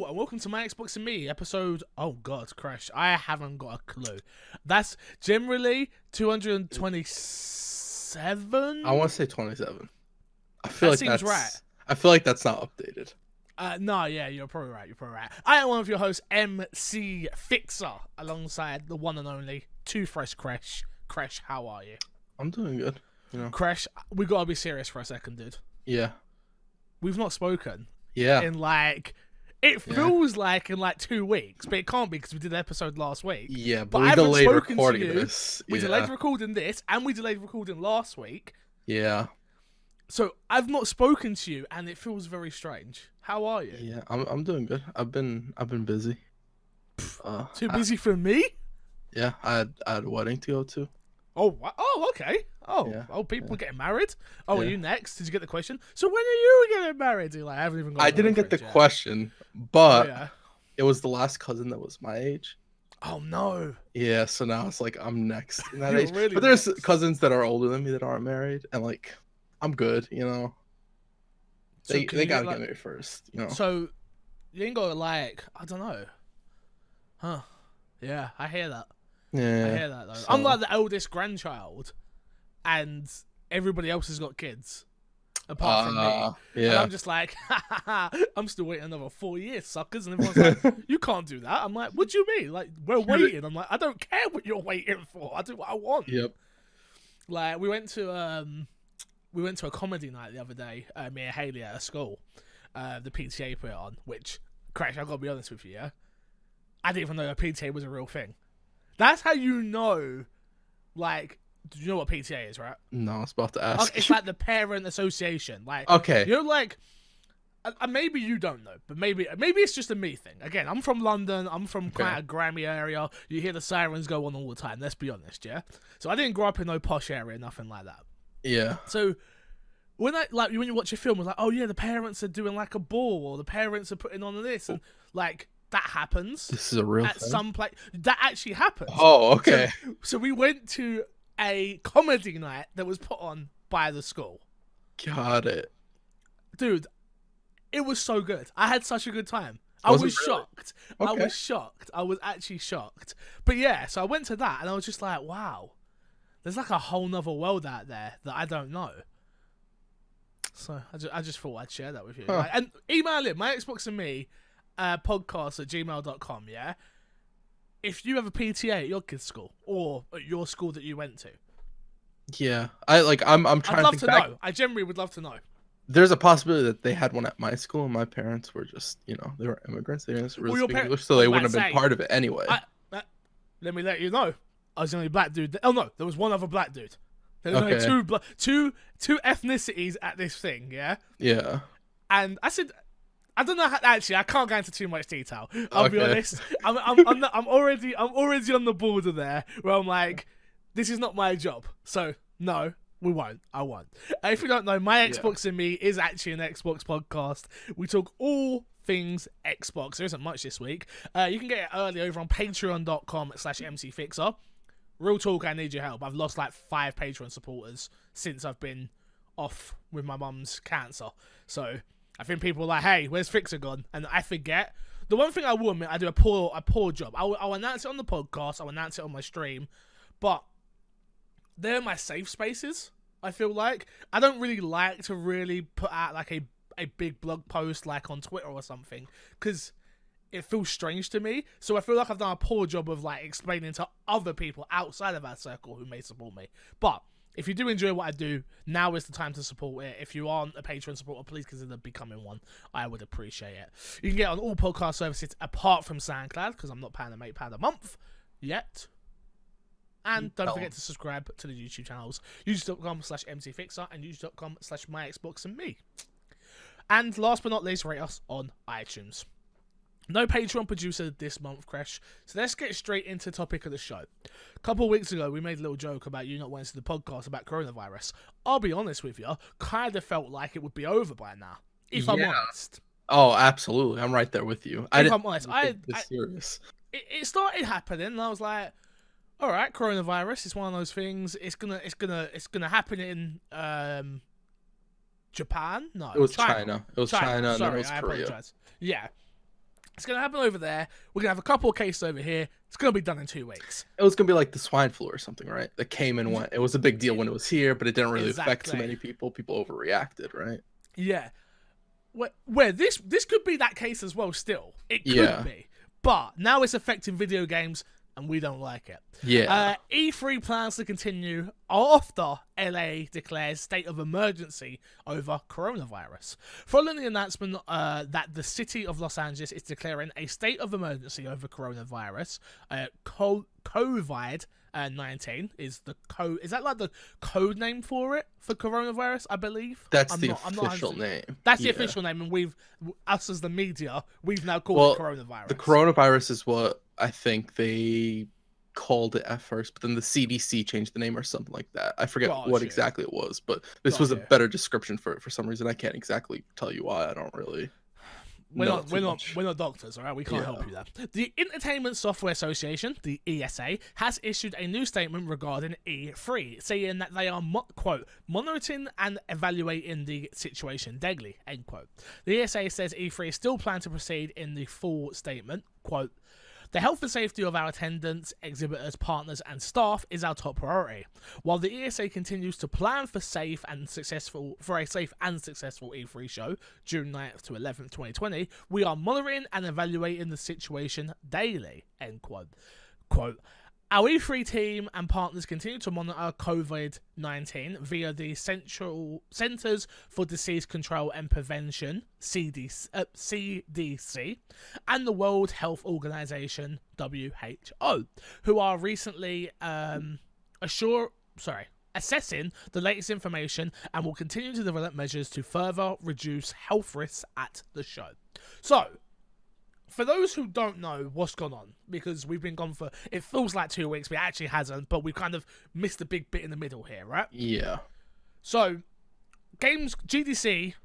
and welcome to My Xbox and Me, episode... Oh, God, Crash. I haven't got a clue. That's generally 227? I want to say 27. I feel That like seems that's right. I feel like that's not updated. No, yeah, you're probably right. I am one of your hosts, MC Fixer, alongside the one and only Too Fresh Crash. Crash, how are you? I'm doing good. You know. Crash, we gotta be serious for a second, dude. Yeah. We've not spoken. Yeah. In it feels like in 2 weeks, but it can't be because we did the episode last week. Yeah, but we I delayed haven't spoken recording to you. this. We Yeah. delayed recording this, and we delayed recording last week. Yeah. So I've not spoken to you, and it feels very strange. How are you? Yeah, I'm doing good. I've been busy. Too busy for me? Yeah, I had a wedding to go to. Oh, okay. Oh, Yeah, people getting married? Oh, Yeah. Are you next? Did you get the question? So when are you getting married? You're like, I haven't even got I a didn't get the boyfriend yet. question, but Oh, yeah. it was the last cousin that was my age. Oh, no. Yeah, so now it's like I'm next in that You're age. really But there's next. cousins that are older than me that aren't married, and I'm good, you know. So They can you gotta get, get married first, you know. So you ain't got I don't know. Huh. Yeah, I hear that. Yeah. I hear that, though. so- I'm like the eldest grandchild, and everybody else has got kids, apart from me. And Yeah. I'm just like, I'm still waiting another 4 years, suckers. And everyone's like, you can't do that. I'm like, what do you mean? Like, we're waiting. I'm like, I don't care what you're waiting for. I do what I want. Yep. Like, we went to a comedy night the other day, me and Haley at a school. The PTA put it on, which, Crash, I've got to be honest with you, yeah? I didn't even know a PTA was a real thing. That's how you know, do you know what PTA is, right? No, I was about to ask. It's like the parent association. Okay. You know, maybe you don't know, but maybe it's just a me thing. Again, I'm from London. I'm from quite a Grammy area. You hear the sirens go on all the time. Let's be honest, yeah? So I didn't grow up in no posh area, nothing like that. Yeah. So when when you watch a film, it's like, oh yeah, the parents are doing a ball, or the parents are putting on this, and that happens. This is a real at thing. some place. That actually happens. Oh, okay. So we went to a comedy night that was put on by the school. Got it. Dude, it was so good. I had such a good time. Was I it was really? shocked. Okay. I was shocked. I was actually shocked. But yeah, so I went to that and I was just like, wow, there's a whole nother world out there that I don't know. So I just thought I'd share that with you. Huh. And email it, my Xbox and me, podcast@gmail.com, yeah? If you have a PTA at your kid's school or at your school that you went to. Yeah. I'm I'd trying love to to think back. know. I generally would love to know. There's a possibility that they had one at my school, and my parents were just, they were immigrants. They didn't really Well, your speak par- English, so I was they about wouldn't to have been say, part of it anyway. Let me let you know. I was the only black dude. Oh no, there was one other black dude. There was only Okay. two ethnicities at this thing, yeah? Yeah. And I said, I don't know how, actually, I can't go into too much detail. I'll be Okay. honest. I'm already on the border there where I'm like, this is not my job. So no, we won't. I won't. If you don't know, My Xbox and Me is actually an Xbox podcast. We talk all things Xbox. There isn't much this week. You can get it early over on patreon.com/mcfixer. Real talk, I need your help. I've lost 5 Patreon supporters since I've been off with my mum's cancer. So I think people are like, hey, where's Fixer gone? And I forget. The one thing I will admit, I do a poor job. I'll announce it on the podcast. I'll announce it on my stream. But they're my safe spaces, I feel like. I don't really like to really put out a big blog post on Twitter or something, because it feels strange to me. So I feel like I've done a poor job of explaining to other people outside of our circle who may support me. But if you do enjoy what I do, now is the time to support it. If you aren't a Patreon supporter, please consider becoming one. I would appreciate it. You can get it on all podcast services apart from SoundCloud, because I'm not paying them £8 a month yet. And don't forget to subscribe to the YouTube channels, youtube.com/mcfixer and youtube.com/myxboxandme. And last but not least, rate us on iTunes. No Patreon producer this month, Crash. So let's get straight into the topic of the show. A couple of weeks ago, we made a little joke about you not wanting to do the podcast about coronavirus. I'll be honest with you, kind of felt like it would be over by now, if I'm honest. Oh, absolutely. I'm right there with you. If I'm honest, serious. It started happening, and I was like, all right, coronavirus. It's one of those things. It's gonna happen in Japan. No, It was China. It was China, and then Sorry, it was I Korea. apologize. Yeah. It's going to happen over there. We're going to have a couple of cases over here. It's going to be done in 2 weeks. It was gonna be like the swine flu or something, right? That came and went. It was a big deal when it was here, but it didn't really affect too many people. People overreacted, right? Yeah. Where this could be that case as well still. It could be. But now it's affecting video games, and we don't like it. Yeah. E3 plans to continue after LA declares state of emergency over coronavirus. Following the announcement that the city of Los Angeles is declaring a state of emergency over coronavirus, COVID-19 is that like the code name for it for coronavirus? I believe that's the official name. That's the official name, and us as the media, we've now called it coronavirus. The coronavirus is what I think they called it at first, but then the CDC changed the name or something like that. I forget what exactly it was, but this was a better description for some reason. I can't exactly tell you why. I don't really. We're not doctors, all right? We can't help you there. The Entertainment Software Association, the ESA, has issued a new statement regarding E3, saying that they are, quote, monitoring and evaluating the situation daily, end quote. The ESA says E3 is still planning to proceed in the full statement, quote, the health and safety of our attendants, exhibitors, partners, and staff is our top priority. While the ESA continues to plan for a safe and successful E3 show, June 9th to 11th, 2020, we are monitoring and evaluating the situation daily. End quote. Quote. Our E3 team and partners continue to monitor COVID-19 via the Centers for Disease Control and Prevention, CDC, and the World Health Organization, WHO, who are recently assessing the latest information and will continue to develop measures to further reduce health risks at the show. So, for those who don't know what's gone on, because we've been gone for, it feels like 2 weeks, but it actually hasn't, but we've kind of missed a big bit in the middle here, right? Yeah. So, GDC,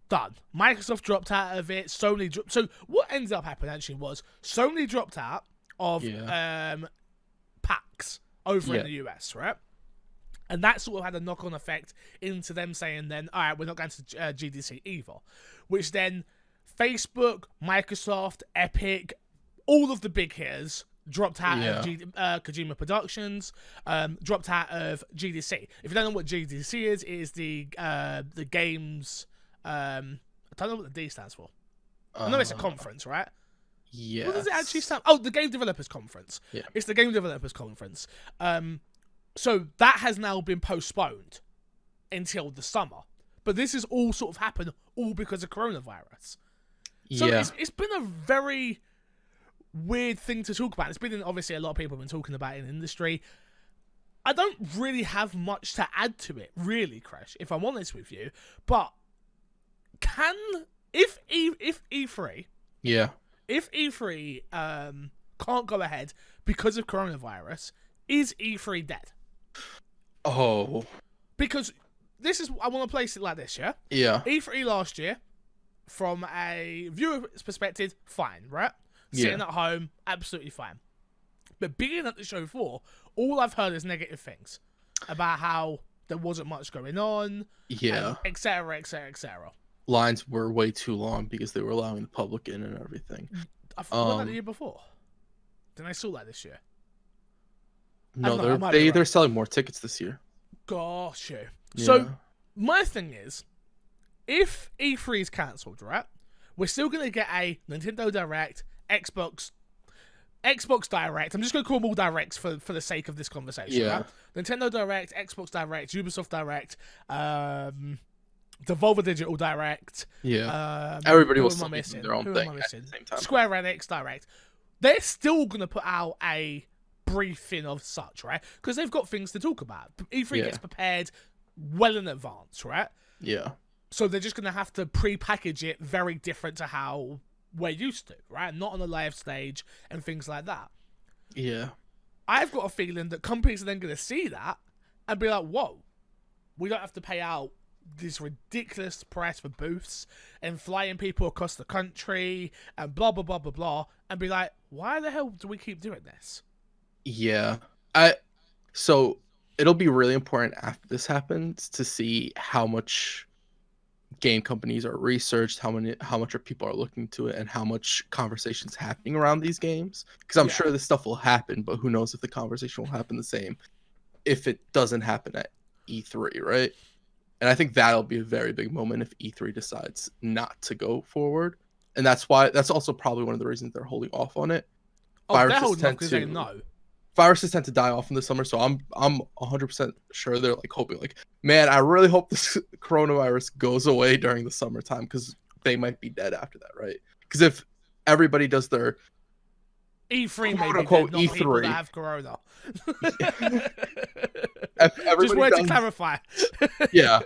done. Microsoft dropped out of it, Sony dropped. So, what ended up happening actually was Sony dropped out of PAX over in the US, right? And that sort of had a knock-on effect into them saying then, all right, we're not going to GDC either, which then Facebook, Microsoft, Epic, all of the big hitters dropped out of Kojima Productions, dropped out of GDC. If you don't know what GDC is, it is the games. I don't know what the D stands for. I know it's a conference, right? Yeah. What does it actually stand? Oh, the Game Developers Conference. Yeah. It's the Game Developers Conference. So that has now been postponed until the summer. But this has all sort of happened all because of coronavirus. So it's been a very weird thing to talk about. It's been, obviously, a lot of people have been talking about it in the industry. I don't really have much to add to it, really, Crash, if I'm honest with you. But if E3 can't go ahead because of coronavirus, is E3 dead? Oh. Because I want to place it like this, yeah? Yeah. E3 last year, from a viewer's perspective, fine, right? Sitting at home, absolutely fine. But being at the show floor, all I've heard is negative things about how there wasn't much going on, et cetera, et cetera, et cetera. Lines were way too long because they were allowing the public in and everything. I thought that the year before. Then I saw that this year. No, they're selling more tickets this year. Gosh, you. Yeah. So my thing is, if E3 is cancelled, right, we're still going to get a Nintendo Direct, Xbox Direct. I'm just going to call them all Directs for the sake of this conversation. Yeah. Right? Nintendo Direct, Xbox Direct, Ubisoft Direct, Devolver Digital Direct. Yeah. Everybody was doing their own thing at the same time. Square Enix Direct. They're still going to put out a briefing of such, right? Because they've got things to talk about. E3 gets prepared well in advance, right? Yeah. So they're just going to have to pre-package it very different to how we're used to, right? Not on a live stage and things like that. Yeah. I've got a feeling that companies are then going to see that and be like, whoa, we don't have to pay out this ridiculous price for booths and flying people across the country and blah, blah, blah, blah, blah, and be like, why the hell do we keep doing this? Yeah. So it'll be really important after this happens to see how much game companies are researched, how much are people are looking to it, and how much conversation's happening around these games. Because I'm sure this stuff will happen, but who knows if the conversation will happen the same if it doesn't happen at E3, right? And I think that'll be a very big moment if E3 decides not to go forward. And that's also probably one of the reasons they're holding off on it. They're holding off because they know. Viruses tend to die off in the summer, so I'm 100% sure they're like hoping, like, man, I really hope this coronavirus goes away during the summertime because they might be dead after that, right? Because if everybody does their E3, maybe not E3 people that have corona. Just wanted to clarify. Yeah.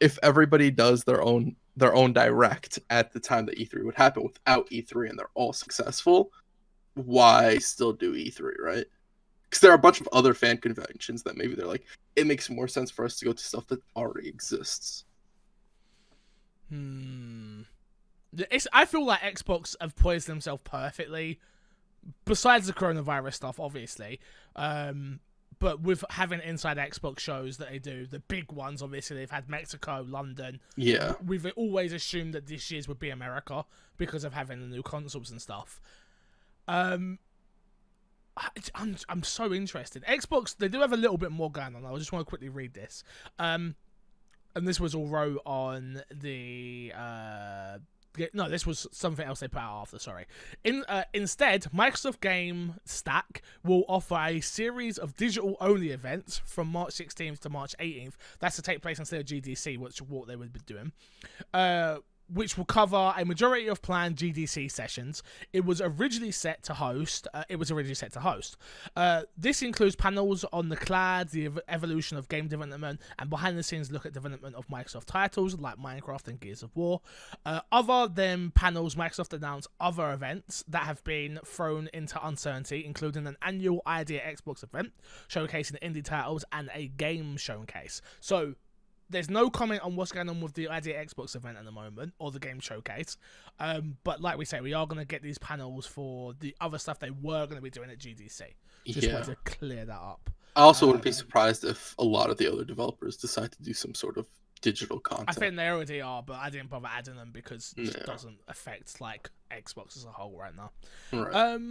If everybody does their own direct at the time that E3 would happen without E3 and they're all successful, why still do E3, right? Because there are a bunch of other fan conventions that maybe they're like, it makes more sense for us to go to stuff that already exists. I feel like Xbox have poised themselves perfectly, besides the coronavirus stuff, obviously. But with having inside Xbox shows that they do, the big ones, obviously, they've had Mexico, London. Yeah. We've always assumed that this year's would be America because of having the new consoles and stuff. I'm so interested. Xbox, they do have a little bit more going on. I just want to quickly read this. And this was all wrote on the... No, this was something else they put out after, sorry. Instead, Microsoft Game Stack will offer a series of digital-only events from March 16th to March 18th. That's to take place instead of GDC, which is what they would be doing. Which will cover a majority of planned GDC sessions. It was originally set to host. This includes panels on the cloud, the evolution of game development, and behind-the-scenes look at development of Microsoft titles like Minecraft and Gears of War. Other than panels, Microsoft announced other events that have been thrown into uncertainty, including an annual Idea Xbox event showcasing indie titles and a game showcase. So, there's no comment on what's going on with the Idea Xbox event at the moment, or the game showcase. But like we say, we are going to get these panels for the other stuff they were going to be doing at GDC. Just wanted to clear that up. I also wouldn't be surprised if a lot of the other developers decide to do some sort of digital content. I think they already are, but I didn't bother adding them because it doesn't affect like Xbox as a whole right now. Right.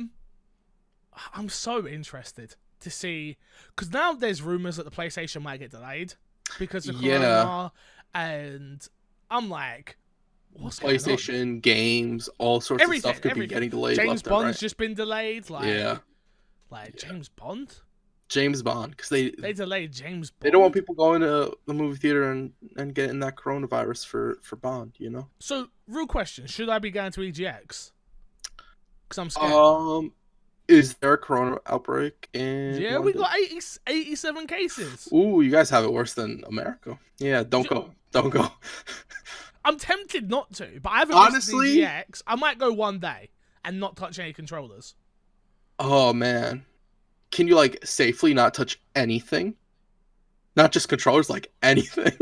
I'm so interested to see, because now there's rumors that the PlayStation might get delayed because of Corona, and I'm like, what's PlayStation going on? Games, all sorts of stuff could be getting delayed. James Bond's just been delayed. James Bond. James Bond, because they delayed James Bond. They don't want people going to the movie theater and getting that coronavirus for Bond, you know. So, real question: should I be going to EGX? Because I'm scared. Is there a corona outbreak in London? We got 87 cases. Ooh, you guys have it worse than America. Yeah, don't go. I'm tempted not to, but I haven't honestly EGX. I might go one day and not touch any controllers. Oh man, can you like safely not touch anything? Not just controllers, like anything.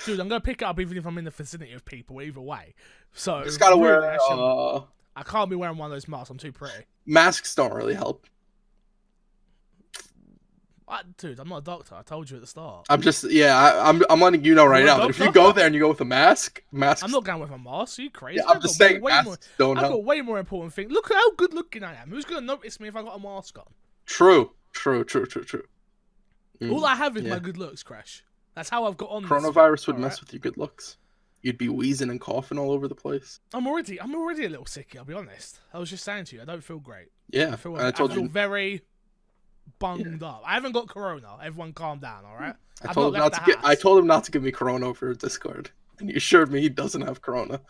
Dude, I'm gonna pick it up even if I'm in the vicinity of people. Either way, so just gotta wear. I can't be wearing one of those masks. I'm too pretty. Masks don't really help. Dude, I'm not a doctor. I told you at the start. I'm letting you know right now that if you go there and you go with a mask, I'm not going with a mask. Are you crazy? Yeah, I'm just saying, masks don't help. I've got way more important things. Look at how good looking I am. Who's gonna notice me if I got a mask on? True. All I have is my good looks, Crash. That's how I've got on. Coronavirus would mess with your good looks. You'd be wheezing and coughing all over the place. I'm already a little sicky, I'll be honest. I was just saying to you, I don't feel great. Yeah, I feel very bunged up. I haven't got corona. Everyone calm down, all right? I told him not to give me corona over Discord, and he assured me he doesn't have corona.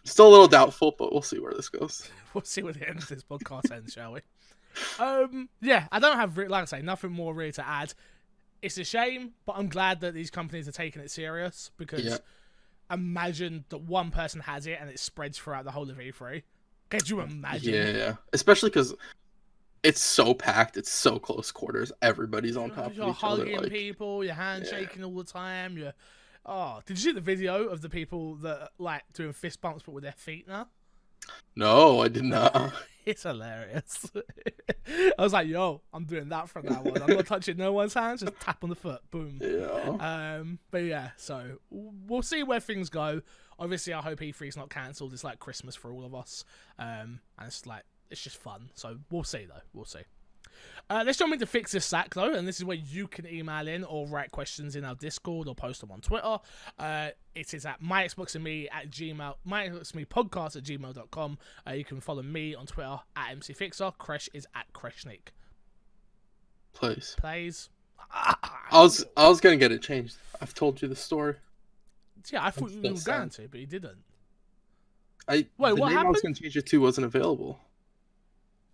Still a little doubtful, but we'll see where this goes. We'll see where the end of this podcast ends, shall we? Yeah, I don't have, like I say, nothing more really to add. It's a shame, but I'm glad that these companies are taking it serious, because imagine that one person has it and it spreads throughout the whole of E3. Could you imagine? Yeah, especially because it's so packed, it's so close quarters. Everybody's on top of each other. You're hugging people, you're handshaking all the time. Did you see the video of the people that like doing fist bumps but with their feet now? No, I did not. It's hilarious. I was like, yo, I'm doing that from now on. I'm not touching no one's hands, just tap on the foot, boom. Yeah. But yeah, so we'll see where things go. Obviously, I hope E3's not cancelled. It's like Christmas for all of us. And it's just fun. So we'll see, though. We'll see. Let's jump into Fix This Sack, though, and this is where you can email in or write questions in our Discord or post them on Twitter. It is at myxboxandme@gmail.com. You can follow me on Twitter at MCFixer. Kresh is at Kreshnik. Plays. I was gonna get it changed. I've told you the story. Yeah, I thought you were going to, but you didn't. Wait, what name happened? I was gonna change it to wasn't available.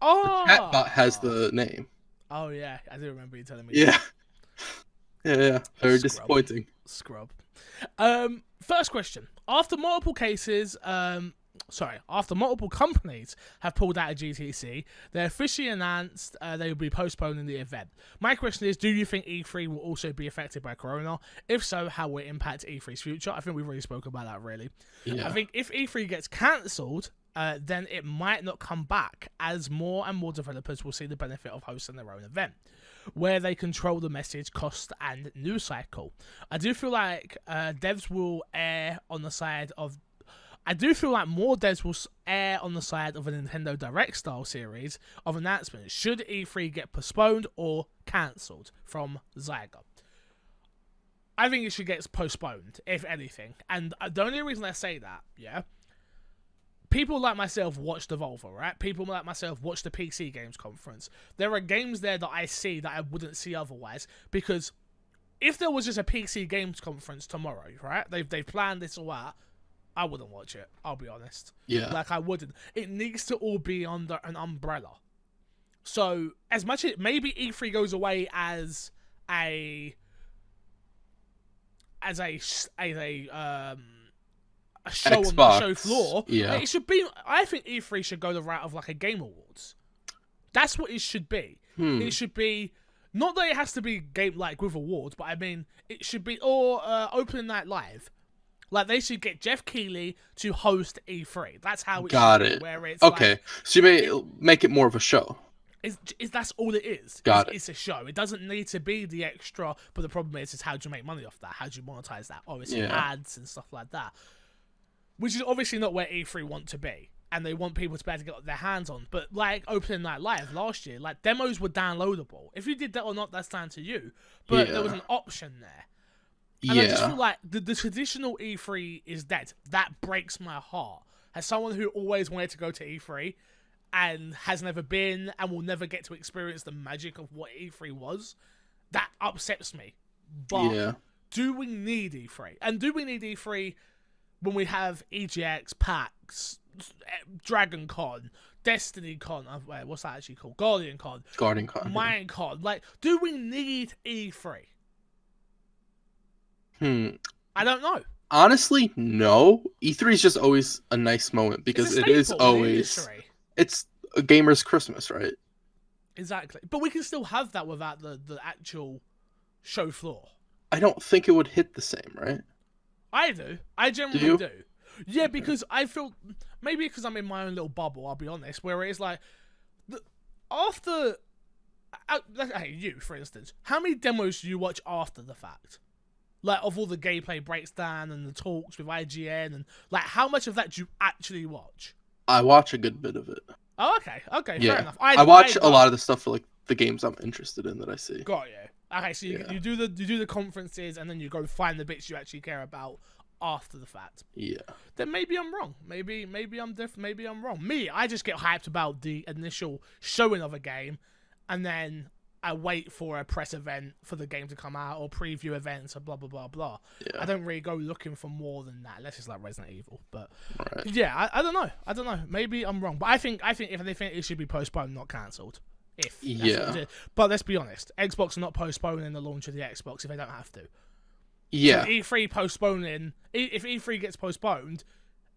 Oh, the chatbot has the name. Oh yeah, I do remember you telling me. Yeah. Yeah. Very disappointing. Scrub. First question. After multiple companies have pulled out of GTC, they officially announced they will be postponing the event. My question is, do you think E3 will also be affected by Corona? If so, how will it impact E3's future? I think we've already spoken about that, really. Yeah. I think if E3 gets cancelled, then it might not come back, as more and more developers will see the benefit of hosting their own event, where they control the message, cost, and news cycle. I do feel like devs will err on the side of... I do feel like more devs will err on the side of a Nintendo Direct style series of announcements should E3 get postponed or cancelled from Zyga. I think it should get postponed, if anything. And the only reason I say that, yeah, people like myself watch Devolver, right? People like myself watch the PC Games Conference. There are games there that I see that I wouldn't see otherwise, because if there was just a PC Games Conference tomorrow, right? They've planned this all out, I wouldn't watch it, I'll be honest. Yeah. Like, I wouldn't. It needs to all be under an umbrella. So, as much as maybe E3 goes away as a show Xbox. on the show floor, yeah. It should be... I think E3 should go the route of like a Game Awards. That's what it should be. It should be... Not that it has to be game like with awards, but I mean, it should be... Or opening night live. Like, they should get Jeff Keighley to host E3. That's how it Got should it. be. Where it's okay. like, So you may make it more of a show. That's all it is. Got it. It's a show. It doesn't need to be the extra, but the problem is how do you make money off that? How do you monetize that? Obviously, ads and stuff like that. Which is obviously not where E3 want to be. And they want people to be able to get their hands on. But like Opening Night Live last year, like demos were downloadable. If you did that or not, that's down to you. But there was an option there. And I just feel like the traditional E3 is dead. That breaks my heart. As someone who always wanted to go to E3 and has never been and will never get to experience the magic of what E3 was, that upsets me. But do we need E3? And do we need E3 when we have EGX, PAX, Dragon Con, Destiny Con, what's that actually called? Guardian Con. Minecon. Like, do we need E3? I don't know. Honestly, no. E3 is just always a nice moment because it is always... It's a gamer's Christmas, right? Exactly. But we can still have that without the actual show floor. I don't think it would hit the same, right? I do. I generally do. Yeah, because I feel... Maybe because I'm in my own little bubble, I'll be honest, where it's like... After... Hey, you, for instance. How many demos do you watch after the fact? Like, of all the gameplay breaks down and the talks with IGN and... Like, how much of that do you actually watch? I watch a good bit of it. Oh, okay. Okay, fair enough. I watch a lot of the stuff for, like, the games I'm interested in that I see. Got you. Okay, so you do the conferences and then you go find the bits you actually care about after the fact. Yeah. Then maybe I'm wrong. Maybe I'm wrong. Me, I just get hyped about the initial showing of a game, and then I wait for a press event for the game to come out or preview events or blah blah blah blah. Yeah. I don't really go looking for more than that, unless it's like Resident Evil. But yeah, I don't know. Maybe I'm wrong, but I think if anything, it should be postponed, not cancelled. But let's be honest, Xbox are not postponing the launch of the Xbox if they don't have to. Yeah. So E3 postponing, if E3 gets postponed,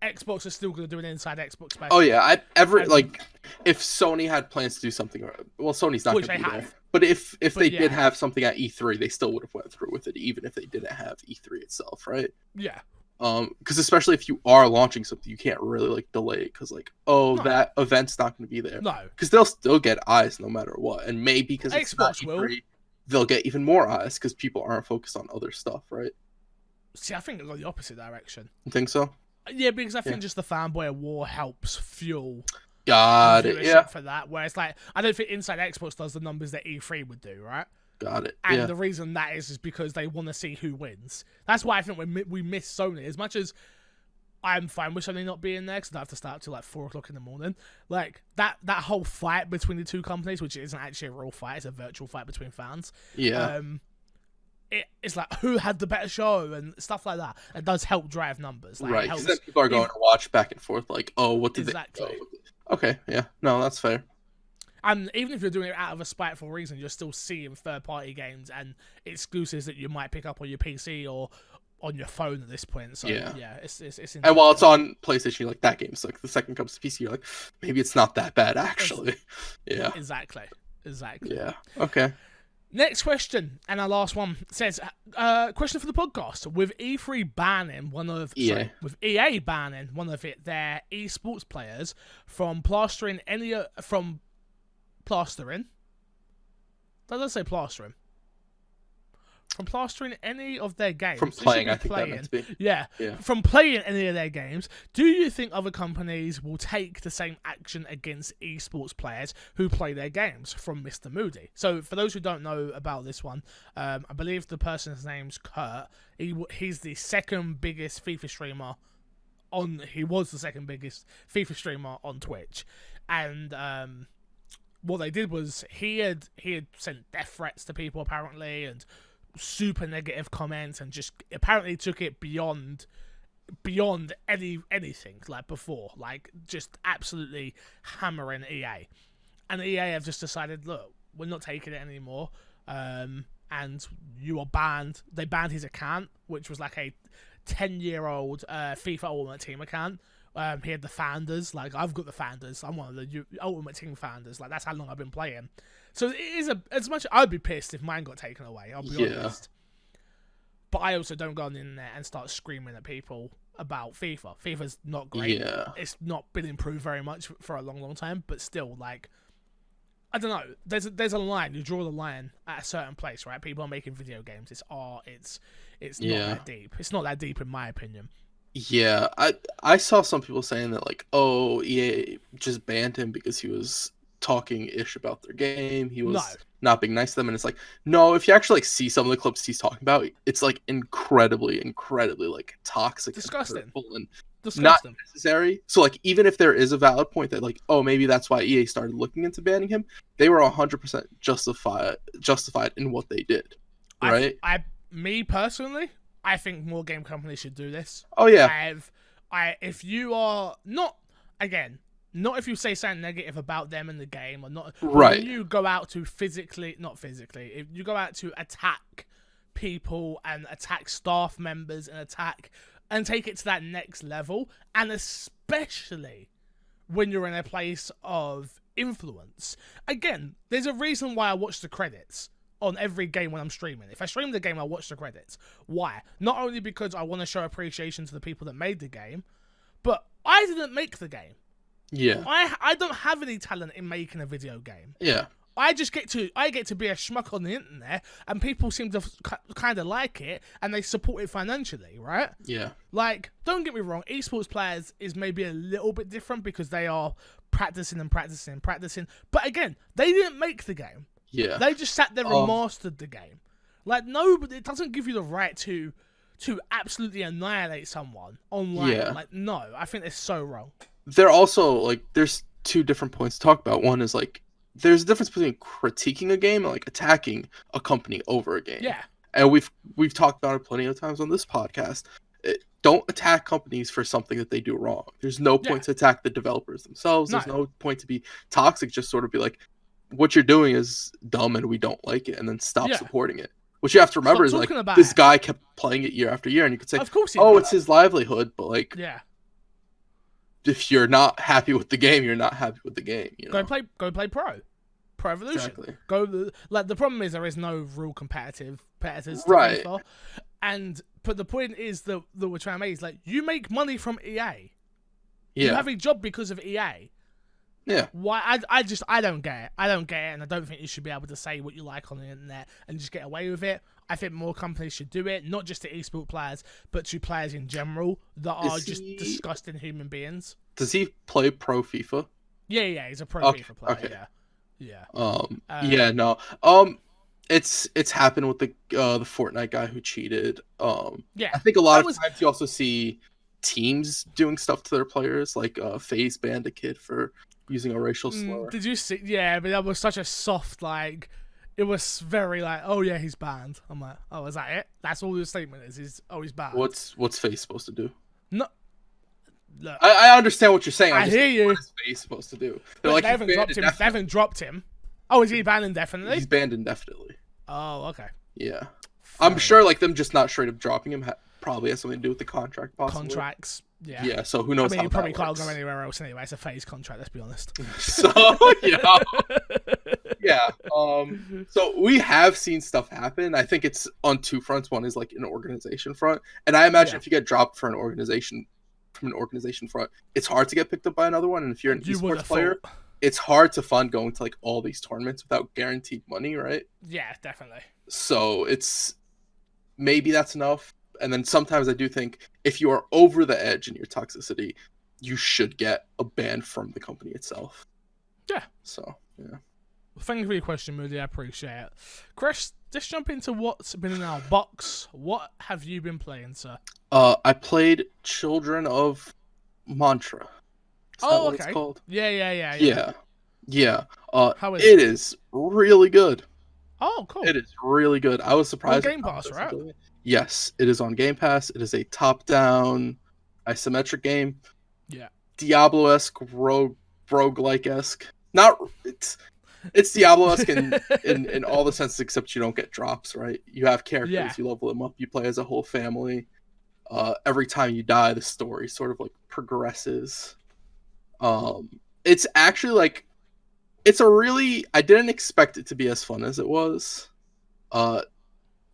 Xbox is still going to do an inside Xbox special. Oh yeah, if Sony had plans to do something, well, Sony's not going to be there. But if they did have something at E3, they still would have went through with it, even if they didn't have E3 itself, right? Yeah. Because especially if you are launching something, you can't really like delay it because like, oh, No. that event's not going to be there. No, because they'll still get eyes no matter what, and maybe because it's not Xbox will. E3, they'll get even more eyes because people aren't focused on other stuff, right? See, I think it go the opposite direction. You think so? Yeah, because I think just the fanboy war helps fuel Got it. Yeah. for that. Whereas, like, I don't think Inside Xbox does the numbers that E3 would do, right? Got it. And the reason that is because they want to see who wins. That's why I think we miss Sony. As much as I'm fine with Sony not being there, because I have to start till like 4 o'clock in the morning. Like, that whole fight between the two companies, which isn't actually a real fight, it's a virtual fight between fans. Yeah. It's like, who had the better show and stuff like that. It does help drive numbers. Like, right, because then people are going to watch back and forth, like, oh, what did they... Oh, okay, yeah. No, that's fair. And even if you're doing it out of a spiteful reason, you're still seeing third-party games and exclusives that you might pick up on your PC or on your phone at this point. So, yeah it's and while it's on PlayStation, you're like, that game's like, the second comes to PC, you're like, maybe it's not that bad, actually. Yeah. Exactly. Yeah, okay. Next question, and our last one, says, question for the podcast. With E3 banning with EA banning one of their esports players from plastering from plastering any of their games. From playing, I think that meant to be. Yeah. From playing any of their games, do you think other companies will take the same action against esports players who play their games? From Mr. Moody. So, for those who don't know about this one, I believe the person's name's Kurt. He's the second biggest FIFA streamer he was the second biggest FIFA streamer on Twitch. And, what they did was he had sent death threats to people, apparently, and super negative comments, and just apparently took it beyond anything like before, like just absolutely hammering EA. And EA have just decided, look, we're not taking it anymore, and you are banned. They banned his account, which was like a 10-year-old FIFA Ultimate Team account. He had the founders, like, I've got the founders, I'm one of the Ultimate Team founders, like, that's how long I've been playing. So it is as much, I'd be pissed if mine got taken away, I'll be honest. But I also don't go on the internet and start screaming at people about FIFA. FIFA's not great. Yeah. It's not been improved very much for a long, long time, but still, like, I don't know, there's a line, you draw the line at a certain place, right? People are making video games, it's art, it's not that deep. It's not that deep in my opinion. Yeah, I saw some people saying that, like, oh, EA just banned him because he was talking ish about their game. He was not being nice to them, and it's like, no, if you actually like see some of the clips he's talking about, it's like incredibly like toxic, disgusting, and not necessary. So like, even if there is a valid point that like, oh, maybe that's why EA started looking into banning him, they were 100% justified in what they did, right? Me personally, I think more game companies should do this. Oh yeah. If you are not if you say something negative about them in the game or not, right? When you go out to if you go out to attack people and attack staff members and take it to that next level, and especially when you're in a place of influence. Again, there's a reason why I watch the credits on every game when I'm streaming. If I stream the game, I watch the credits. Why? Not only because I want to show appreciation to the people that made the game, but I didn't make the game. Yeah. I don't have any talent in making a video game. Yeah. I get to be a schmuck on the internet, and people seem to kind of like it, and they support it financially, right? Yeah. Like, don't get me wrong, esports players is maybe a little bit different because they are practicing, but again, they didn't make the game. Yeah. They just sat there and mastered the game. Like, no, but it doesn't give you the right to absolutely annihilate someone online. Yeah. Like, no, I think it's so wrong. They're also, like, there's two different points to talk about. One is, like, there's a difference between critiquing a game and, like, attacking a company over a game. Yeah. And we've talked about it plenty of times on this podcast. Don't attack companies for something that they do wrong. There's no point to attack the developers themselves. There's no point to be toxic. Just sort of be like, what you're doing is dumb and we don't like it, and then stop supporting it. What you have to remember is, like, this guy kept playing it year after year, and you could say, of course it's his livelihood, but, like, if you're not happy with the game, you're not happy with the game. You know? Go play Pro Evolution. Exactly. The problem is there is no real competitors to right. FIFA. But the point is that we're trying to make is like, you make money from EA. Yeah. You have a job because of EA. Yeah. Why? I don't get it. I don't get it, and I don't think you should be able to say what you like on the internet and just get away with it. I think more companies should do it, not just to esports players, but to players in general that are just disgusting human beings. Does he play pro FIFA? Yeah, he's a pro FIFA player. Okay. Yeah. Yeah. No. It's happened with the Fortnite guy who cheated. Yeah. I think a lot of times you also see teams doing stuff to their players, like FaZe banned a kid for using a racial slur. Did you see? Yeah, but that was such a soft, like, it was very like, oh yeah, he's banned. I'm like, oh, is that it? That's all your statement is? He's banned. What's FaZe supposed to do? No. Look, I understand what you're saying. I hear you. What is FaZe supposed to do? They're like, they haven't dropped him. They haven't dropped him. Oh, is he banned indefinitely? He's banned indefinitely. Oh, okay. Yeah. I'm sure like them just not straight up dropping him probably has something to do with the contract, possibly. Contracts. Yeah. Yeah, so who knows? I mean, he probably can't go anywhere else anyway. It's a FaZe contract, let's be honest. So, yeah. Yeah. So we have seen stuff happen. I think it's on two fronts. One is like an organization front. And I imagine if you get dropped for an organization front, it's hard to get picked up by another one. And if you're an esports player, it's hard to fund going to like all these tournaments without guaranteed money, right? Yeah, definitely. So it's maybe that's enough. And then sometimes I do think if you are over the edge in your toxicity, you should get a ban from the company itself. Yeah. So, yeah. Well, thank you for your question, Moody. I appreciate it. Chris, let's jump into what's been in our box. What have you been playing, sir? I played Children of Mantra. Oh, okay. It's called? Yeah. Yeah. How is it? It is really good. Oh, cool. It is really good. I was surprised. On Game Pass, right? Yes, it is on Game Pass. It is a top-down isometric game. Yeah. Diablo-esque, roguelike-esque. Not it's Diablo-esque in all the senses except you don't get drops, right? You have characters, you level them up, you play as a whole family. Every time you die, the story sort of like progresses. It's actually like I didn't expect it to be as fun as it was.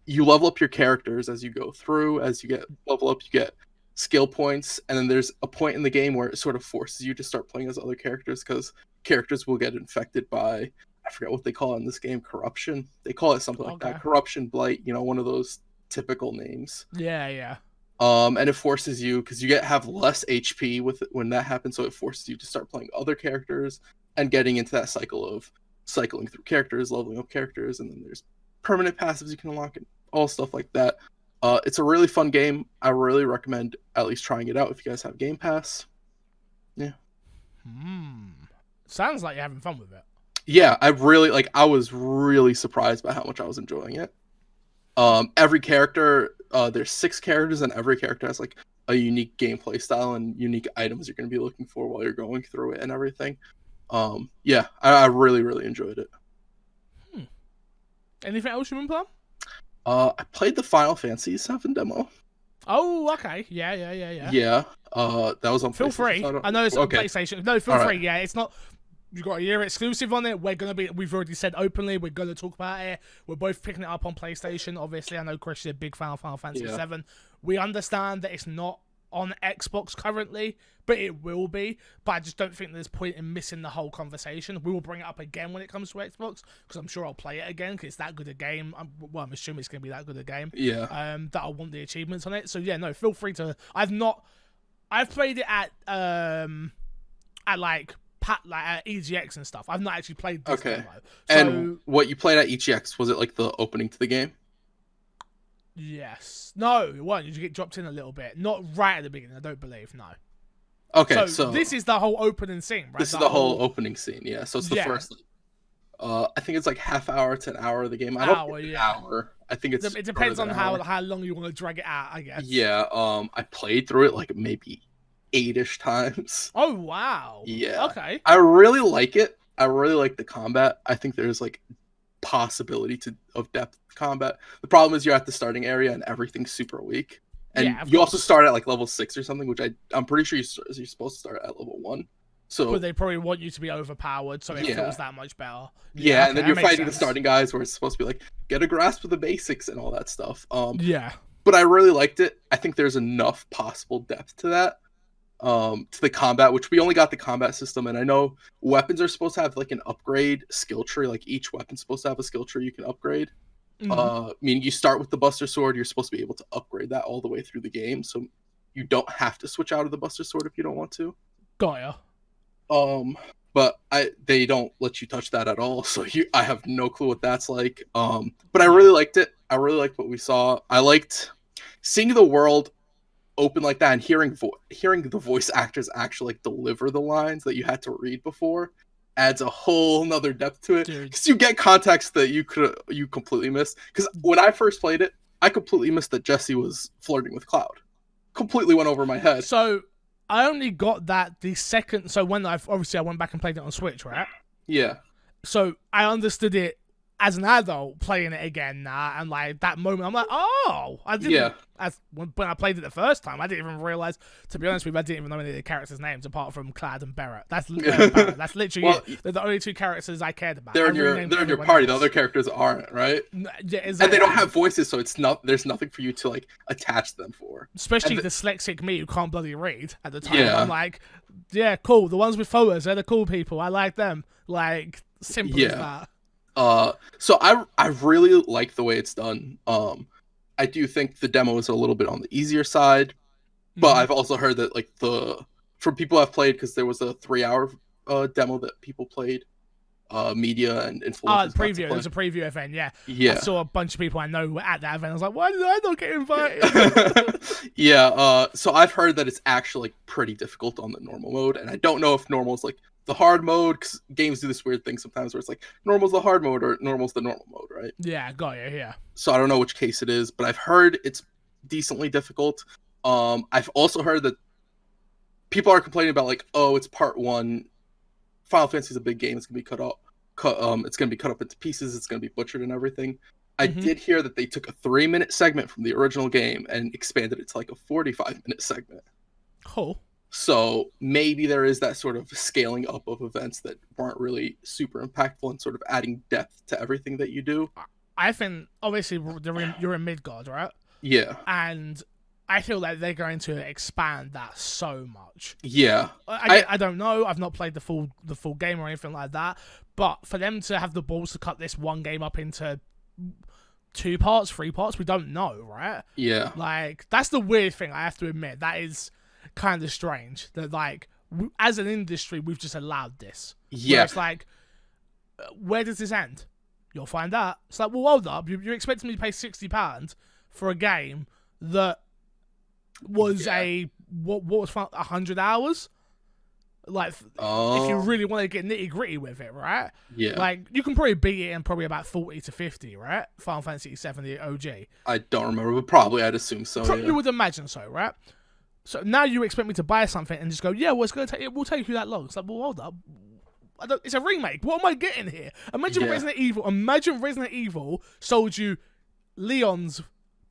You level up your characters as you go through. As you get level up, you get skill points, and then there's a point in the game where it sort of forces you to start playing as other characters because characters will get infected by, I forget what they call it in this game, corruption. They call it something like that. Corruption, blight, one of those typical names. Yeah. And it forces you, because you have less HP when that happens, so it forces you to start playing other characters and getting into that cycle of cycling through characters, leveling up characters, and then there's permanent passives you can unlock and all stuff like that. It's a really fun game. I really recommend at least trying it out if you guys have Game Pass. Yeah. Sounds like you're having fun with it. Yeah, I was really surprised by how much I was enjoying it. Every character, there's 6 characters, and every character has like a unique gameplay style and unique items you're going to be looking for while you're going through it and everything. Yeah, I really, really enjoyed it. Anything else you've been playing? I played the Final Fantasy VII demo. Oh, okay. Yeah. Yeah. That was on Feel PlayStation. free. I know it's on PlayStation. No, feel free. Yeah, it's not. You got a year exclusive on it. We've already said openly we're gonna talk about it. We're both picking it up on PlayStation. Obviously, I know Chris is a big fan of Final Fantasy VII. We understand that it's not on Xbox currently, but it will be. But I just don't think there's point in missing the whole conversation. We will bring it up again when it comes to Xbox, because I'm sure I'll play it again because it's that good a game. I'm assuming it's going to be that good a game. Yeah. That I want the achievements on it. So yeah, no, feel free to. I've played it at EGX and stuff. I've not actually played this demo. And what you played at EGX, was it like the opening to the game? Yes. No, it wasn't. You get dropped in a little bit. Not right at the beginning, I don't believe. No. Okay, so this is the whole opening scene, right? This is the whole opening scene, yeah. So it's the first, I think it's like half hour to an hour of the game. I don't think an hour. I think it's. It depends on how long you want to drag it out, I guess. Yeah. I played through it like maybe 8-ish times. Oh wow. Yeah. Okay. I really like it. I really like the combat. I think there's like possibility of depth combat. The problem is you're at the starting area and everything's super weak. And you also start at like level 6 or something, which I'm pretty sure you're supposed to start at level 1. So, but they probably want you to be overpowered, so it feels that much better. And then you're fighting the starting guys, where it's supposed to be like get a grasp of the basics and all that stuff. but I really liked it. I think there's enough possible depth to that. To the combat, which we only got the combat system, and I know weapons are supposed to have like an upgrade skill tree. Like each weapon's supposed to have a skill tree you can upgrade. Meaning you start with the Buster Sword, you're supposed to be able to upgrade that all the way through the game, so you don't have to switch out of the Buster Sword if you don't want to. Got ya. But they don't let you touch that at all, so I have no clue what that's like. But I really liked it. I really liked what we saw. I liked seeing the world open like that and hearing the voice actors actually like deliver the lines that you had to read before adds a whole nother depth to it, because you get context that you completely missed. Because when I first played it, I completely missed that Jesse was flirting with Cloud. Completely went over my head. So I only got that the second. So when I went back and played it on Switch, right? Yeah. So I understood it as an adult playing it again now, and like that moment, I'm like, oh, I didn't. Yeah. When I played it the first time, I didn't even realize. To be honest with you, I didn't even know any of the characters' names apart from Cloud and Barrett. That's literally it. They're the only two characters I cared about. They're in your party. The other characters aren't, right? Yeah, exactly. And they don't have voices, so there's nothing for you to like attach them for. Especially dyslexic me who can't bloody read at the time. Yeah. I'm like, yeah, cool. The ones with photos, they're the cool people. I like them. Like simple as that. So I really like the way it's done. I do think the demo is a little bit on the easier side, but I've also heard that like from people I've played, because there was a 3-hour demo that people played, media and influencers. Preview. It was a preview event. Yeah. Yeah. I saw a bunch of people I know were at that event. I was like, why did I not get invited? Yeah. So I've heard that it's actually like pretty difficult on the normal mode, and I don't know if normal is like the hard mode, because games do this weird thing sometimes where it's like normal's the hard mode or normal's the normal mode, right? Yeah, got you. Yeah. So I don't know which case it is, but I've heard it's decently difficult. I've also heard that people are complaining about like, oh, it's part 1. Final Fantasy is a big game. It's gonna be cut up. It's gonna be cut up into pieces. It's gonna be butchered and everything. I did hear that they took a 3-minute segment from the original game and expanded it to like a 45-minute segment. Cool. So maybe there is that sort of scaling up of events that weren't really super impactful and sort of adding depth to everything that you do. I think, obviously, you're in Midgard, right? Yeah. And I feel like they're going to expand that so much. Yeah. I don't know. I've not played the full game or anything like that. But for them to have the balls to cut this one game up into 2 parts, 3 parts, we don't know, right? Yeah. Like, that's the weird thing, I have to admit. That is kind of strange that like as an industry we've just allowed this. Yeah. It's like, where does this end? You'll find out. It's like, well, hold up, you're expecting me to pay £60 for a game that was what was 100 hours? Like, if you really want to get nitty gritty with it, right? Yeah. Like, you can probably beat it in probably about 40 to 50, right? Final Fantasy VII, the OG. I don't remember, but probably I'd assume so. You would imagine so, right? So now you expect me to buy something and just go, yeah, well, it will take you that long. It's like, well, hold up. It's a remake. What am I getting here? Imagine Resident Evil sold you Leon's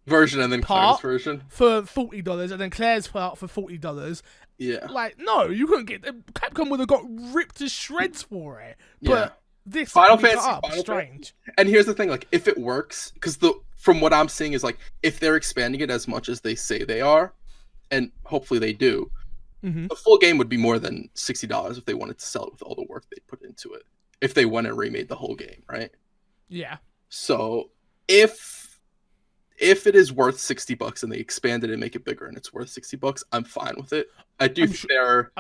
version and then Claire's version for $40 and then Claire's part for $40. Yeah. Like, no, you couldn't get... Capcom would have got ripped to shreds for it. But this Final Fantasy, strange. And here's the thing, like, if it works, because from what I'm seeing is like, if they're expanding it as much as they say they are, and hopefully they do, the full game would be more than $60 if they wanted to sell it with all the work they put into it. If they went and remade the whole game, right? Yeah. So if it is worth $60 and they expand it and make it bigger and it's worth $60, I'm fine with it. I'm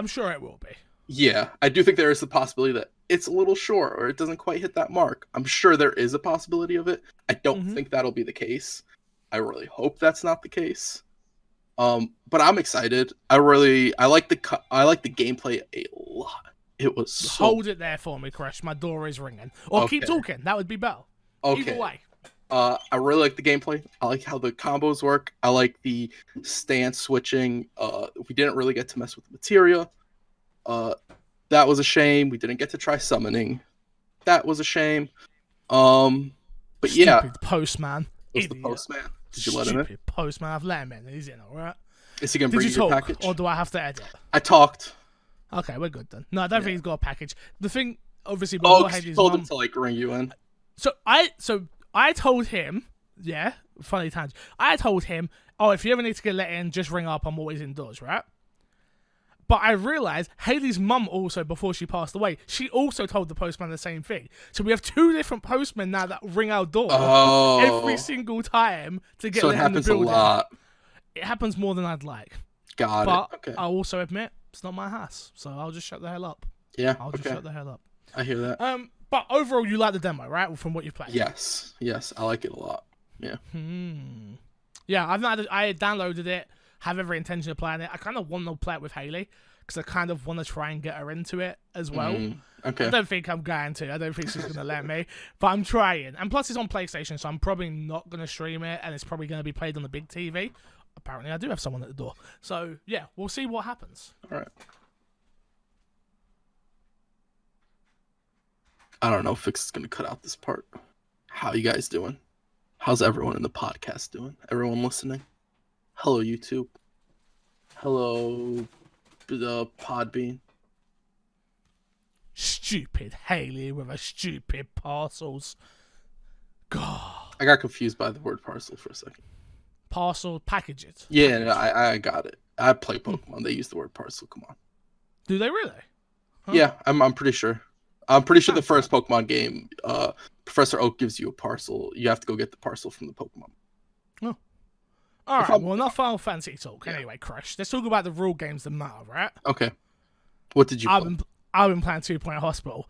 sure it will be. Yeah, I do think there is the possibility that it's a little short or it doesn't quite hit that mark. I'm sure there is a possibility of it. I don't think that'll be the case. I really hope that's not the case. But I'm excited. I like the gameplay a lot. It was Hold it there for me, Crash. My door is ringing. Or keep talking. That would be better. Okay. Either way. I really like the gameplay. I like how the combos work. I like the stance switching. We didn't really get to mess with the materia. That was a shame. We didn't get to try summoning. That was a shame. But Stupid postman. It was the postman. Did you let him in? Stupid postman. I've let him in. He's in, alright? Is he going to bring you your package? Or do I have to edit? I talked. Okay, we're good then. No, I don't think he's got a package. The thing, obviously, you told him to like ring you in. So I told him, funny tangent. I told him, oh, if you ever need to get let in, just ring up. I'm always indoors, right? But I realised Haley's mum also, before she passed away, she also told the postman the same thing. So we have 2 different postmen now that ring our door every single time to get let in the building. So it happens a lot. It happens more than I'd like. Got but it. Okay. I also admit it's not my house, so I'll just shut the hell up. Yeah. I'll just shut the hell up. I hear that. But overall, you like the demo, right? From what you've played. Yes. I like it a lot. Yeah. Yeah, I downloaded it. Have every intention of playing it. I kind of want to play it with Haley because I kind of want to try and get her into it as well. Okay. I don't think I'm going to. I don't think she's going to let me, but I'm trying. And plus, it's on PlayStation, so I'm probably not going to stream it, and it's probably going to be played on the big TV. Apparently, I do have someone at the door. So, yeah, we'll see what happens. All right. I don't know if Fix is going to cut out this part. How you guys doing? How's everyone in the podcast doing? Everyone listening? Hello, YouTube. Hello, Podbean. Stupid Haley with her stupid parcels. God. I got confused by the word parcel for a second. Parcel, packages. Yeah, no, I got it. I play Pokemon. They use the word parcel. Come on. Do they really? Huh? Yeah, I'm pretty sure. I'm pretty sure the first Pokemon game, Professor Oak gives you a parcel. You have to go get the parcel from the Pokemon. Oh. All right, well, not Final Fantasy talk. Yeah. Anyway, Crush, let's talk about the rule games that matter, right? Okay. What did you play? I've been playing 2 Point Hospital.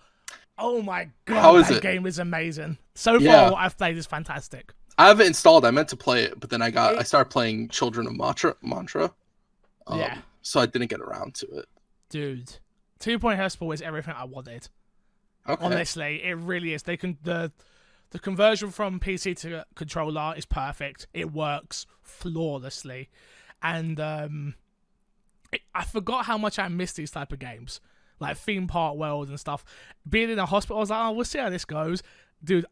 Oh my god, that game is amazing. So far, what I've played is fantastic. I have it installed. I meant to play it, but then I started playing Children of Mantra. So I didn't get around to it. Dude, 2 Point Hospital is everything I wanted. Okay. Honestly, it really is. The conversion from PC to controller is perfect. It works flawlessly, and I forgot how much I miss these type of games, like Theme Park World and stuff. Being in a hospital, I was like, oh, we'll see how this goes, dude.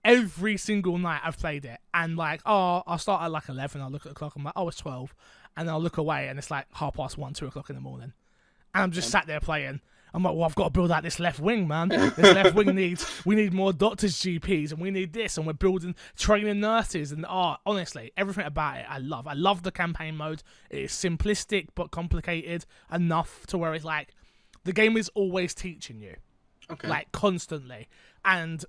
Every single night I've played it, and like, I'll start at like 11. I'll look at the clock. I'm like, oh, it's 12, and then I'll look away, and it's like 1:30, 2 o'clock in the morning, and I'm just sat there playing. I'm like, well, I've got to build out this left wing, man. This left wing we need more doctors, GPs, and we need this, and we're building training nurses, and honestly, everything about it I love. I love the campaign mode. It is simplistic but complicated enough to where it's like, the game is always teaching you. Okay. Like, constantly. And,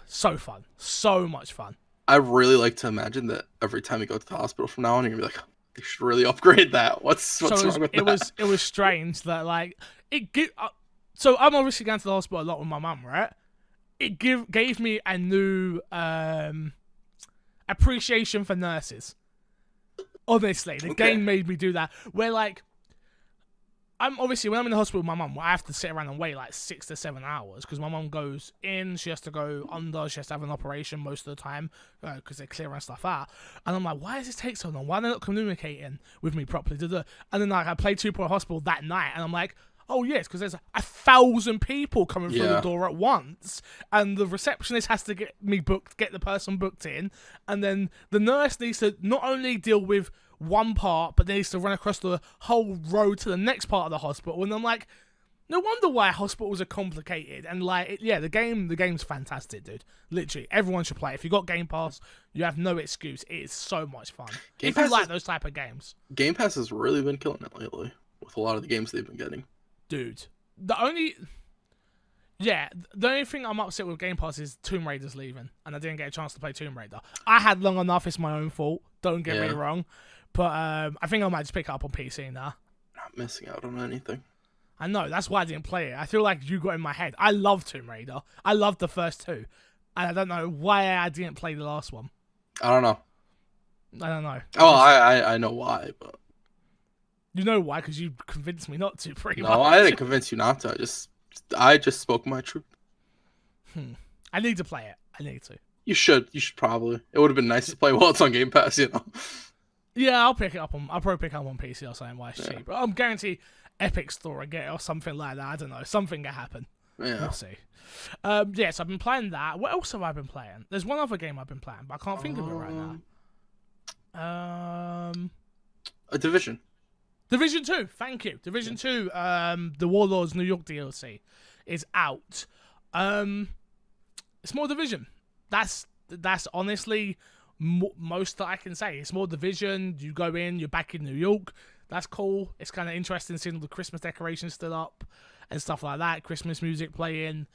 so fun. So much fun. I really like to imagine that every time you go to the hospital from now on, you're going to be like, they should really upgrade that. What's wrong with that? It was strange that, like, so I'm obviously going to the hospital a lot with my mum, right? It gave me a new appreciation for nurses. Honestly, the game made me do that. Where, like, when I'm in the hospital with my mum, I have to sit around and wait like 6 to 7 hours because my mum goes in, she has to go under, she has to have an operation most of the time because they're clearing stuff out. And I'm like, why does this take so long? Why are they not communicating with me properly? And then like I played 2 Point Hospital that night, and I'm like, oh yes, because there's 1,000 people coming through the door at once, and the receptionist has to get the person booked in, and then the nurse needs to not only deal with one part, but they needs to run across the whole road to the next part of the hospital. And I'm like, no wonder why hospitals are complicated. And like, the game's fantastic, dude. Literally, everyone should play. If you got Game Pass, you have no excuse. It is so much fun. If you like those type of games. Game Pass has really been killing it lately with a lot of the games they've been getting. Dude, the only thing I'm upset with Game Pass is Tomb Raider's leaving, and I didn't get a chance to play Tomb Raider. I had long enough. It's my own fault. Don't get me wrong. But I think I might just pick it up on PC now. Not missing out on anything. I know, that's why I didn't play it. I feel like you got in my head. I love Tomb Raider. I love the first 2. And I don't know why I didn't play the last one. I don't know. I I know why, but... You know why? Because you convinced me not to, pretty much. No, I didn't convince you not to. I just spoke my truth. I need to play it. I need to. You should probably. It would have been nice to play while it's on Game Pass, you know? Yeah, I'll probably pick it up on PC or something while it's cheap. But I'm guaranteed Epic Store will get it or something like that. I don't know. Something will happen. Yeah. We'll see. So I've been playing that. What else have I been playing? There's one other game I've been playing, but I can't think of it right now. Division. Division 2, thank you. Division 2, the Warlords New York DLC is out. It's more Division. That's that's honestly most that I can say. It's more Division. You go in, you're back in New York. That's cool. It's kind of interesting seeing all the Christmas decorations still up and stuff like that. Christmas music playing.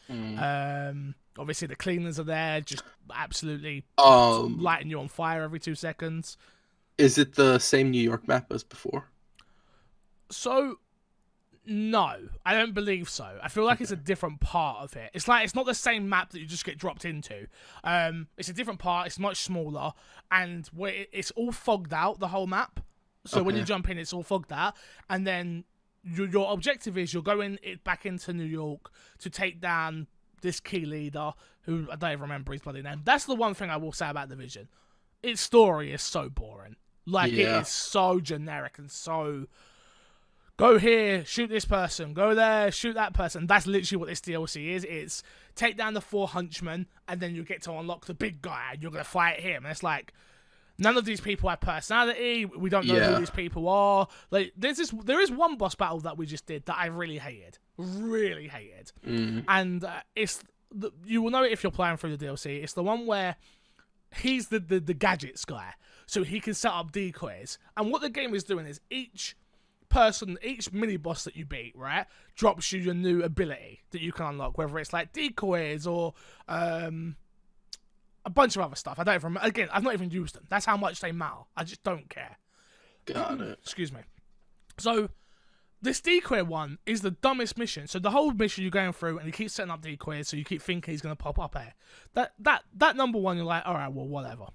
Obviously the cleaners are there, just absolutely lighting you on fire every 2 seconds. Is it the same New York map as before? So, no, I don't believe so. I feel like it's a different part of it. It's like it's not the same map that you just get dropped into. It's a different part. It's much smaller, and it's all fogged out, the whole map. So when you jump in, it's all fogged out, and then your objective is you're going back into New York to take down this key leader, who I don't even remember his bloody name. That's the one thing I will say about Division. Its story is so boring. Like, it is so generic and so... Go here, shoot this person. Go there, shoot that person. That's literally what this DLC is. It's take down the 4 henchmen, and then you get to unlock the big guy, and you're going to fight him. And it's like, none of these people have personality. We don't know who these people are. Like, there is one boss battle that we just did that I really hated. Really hated. And you will know it if you're playing through the DLC. It's the one where he's the gadgets guy. So he can set up decoys. And what the game is doing is each mini boss that you beat, right, drops you your new ability that you can unlock, whether it's like decoys or a bunch of other stuff. I don't even remember. Again, I've not even used them. That's how much they matter. I just don't care. Got it. Excuse me. So this decoy one is the dumbest mission. So the whole mission you're going through, and you keep setting up decoys, so you keep thinking he's going to pop up here. That number one, you're like, all right, well, whatever.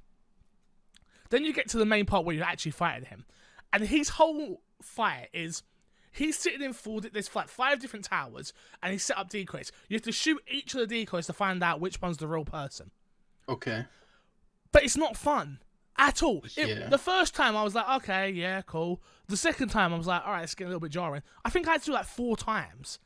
Then you get to the main part where you're actually fighting him, and his whole fight is he's sitting in there's like 5 different towers, and he's set up decoys. You have to shoot each of the decoys to find out which one's the real person. Okay. But it's not fun at all. The first time I was like, okay, yeah, cool. The second time I was like, all right, it's getting a little bit jarring. I think I had to do like 4 times.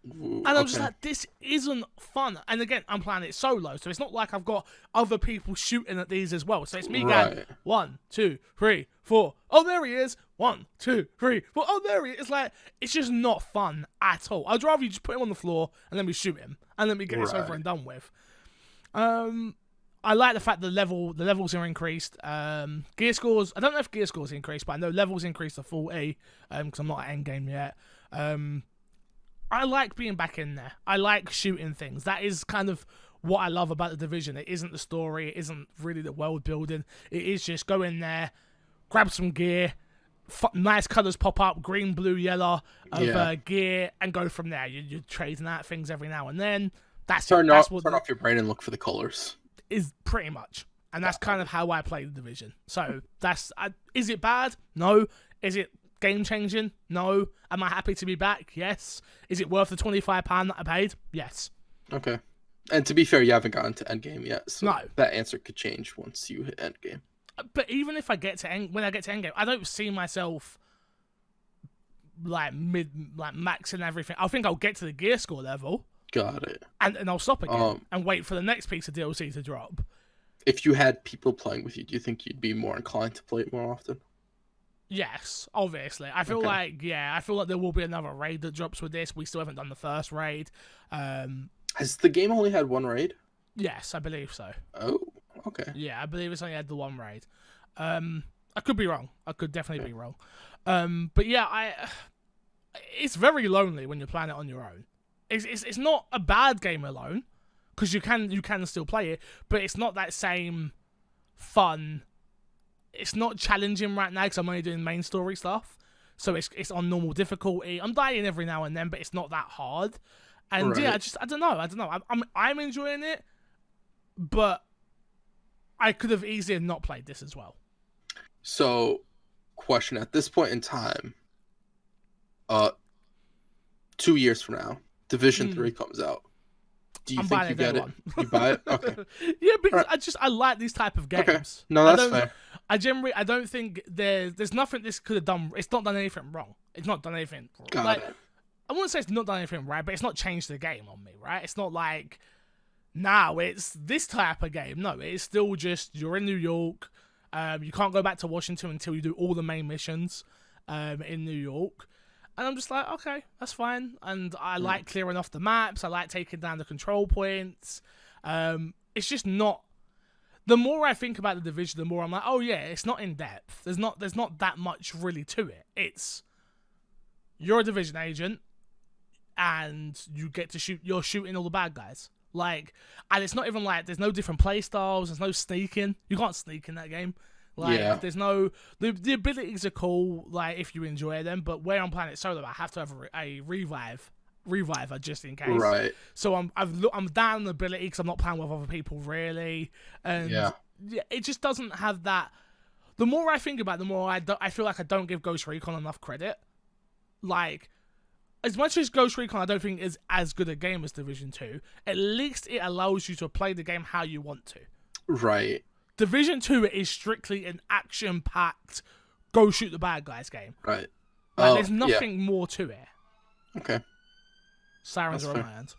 And I'm just like, this isn't fun. And again, I'm playing it solo, so it's not like I've got other people shooting at these as well. So it's me going 1, 2, 3, 4. Oh, there he is. 1, 2, 3, 4. Oh, there he is. It's like, it's just not fun at all. I'd rather you just put him on the floor and let me shoot him and let me get this over and done with. I like the fact the levels are increased. Gear scores, I don't know if gear scores increased, but I know levels increased to 40 because I'm not at endgame yet. I like being back in there. I like shooting things. That is kind of what I love about the Division. It isn't the story. It isn't really the world building. It is just go in there, grab some gear, nice colours pop up, green, blue, yellow of gear, and go from there. You're trading out things every now and then. Turn off your brain and look for the colours. Is pretty much. And that's kind of how I play the Division. So is it bad? No. Is it game changing? No. Am I happy to be back? Yes. Is it worth the £25 that I paid? Yes. Okay. And to be fair, you haven't gotten to endgame yet, so no. That answer could change once you hit endgame. But even if I get to endgame, I don't see myself like maxing everything. I think I'll get to the gear score level. Got it. And I'll stop again and wait for the next piece of DLC to drop. If you had people playing with you, do you think you'd be more inclined to play it more often? Yes, obviously. I feel like there will be another raid that drops with this. We still haven't done the first raid. Has the game only had one raid? Yes, I believe so. Oh, okay. Yeah, I believe it's only had the one raid. I could be wrong. I could definitely be wrong. But yeah, it's very lonely when you're playing it on your own. It's not a bad game alone, because you can still play it, but it's not that same fun. It's not challenging right now because I'm only doing main story stuff, so it's on normal difficulty. I'm dying every now and then, but it's not that hard. And yeah, I don't know. I'm enjoying it, but I could have easily not played this as well. So, question: at this point in time, 2 years from now, Division 3 comes out. Do you think you get it? You buy it? Okay. Yeah, because I like these type of games. Okay. No, that's fair. I don't think there's nothing this could have done. It's not done anything wrong. It's not done anything wrong. Got it. I wouldn't say it's not done anything right, but it's not changed the game on me, right? It's not like now it's this type of game. No, it's still just you're in New York. You can't go back to Washington until you do all the main missions in New York. And I'm just like, okay, that's fine. And I like clearing off the maps. I like taking down the control points. It's just not... the more I think about the Division, the more I'm like, oh yeah, it's not in depth. There's not that much really to it. It's you're a Division agent, and you get to shoot. You're shooting all the bad guys. Like, and it's not even like there's no different play styles. There's no sneaking. You can't sneak in that game. Like, there's no the abilities are cool. Like, if you enjoy them, but where I'm playing it solo, I have to have a reviver just in case. Right. So I'm down the ability because I'm not playing with other people really, and it just doesn't have that. The more I think about it, the more I feel like I don't give Ghost Recon enough credit. Like, as much as Ghost Recon I don't think is as good a game as Division 2, at least it allows you to play the game how you want to. Right. Division 2 is strictly an action-packed, go shoot the bad guys game. Right. Like, there's nothing more to it. Okay. Sirens are on my end.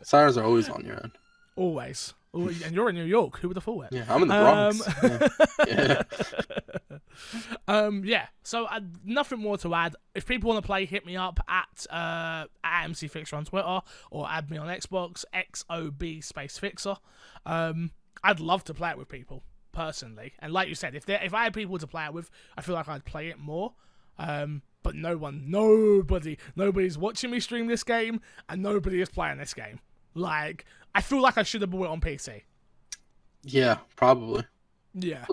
Sirens are always on your end. Always. And you're in New York. Who would have thought it? Yeah, I'm in the Bronx. Yeah. So nothing more to add. If people want to play, hit me up at MC Fixer on Twitter or add me on Xbox, XOB space Fixer. I'd love to play it with people personally, and like you said, if I had people to play it with, I feel like I'd play it more. But nobody's watching me stream this game, and nobody is playing this game. Like, I feel like I should have bought it on PC. Yeah, probably. Yeah.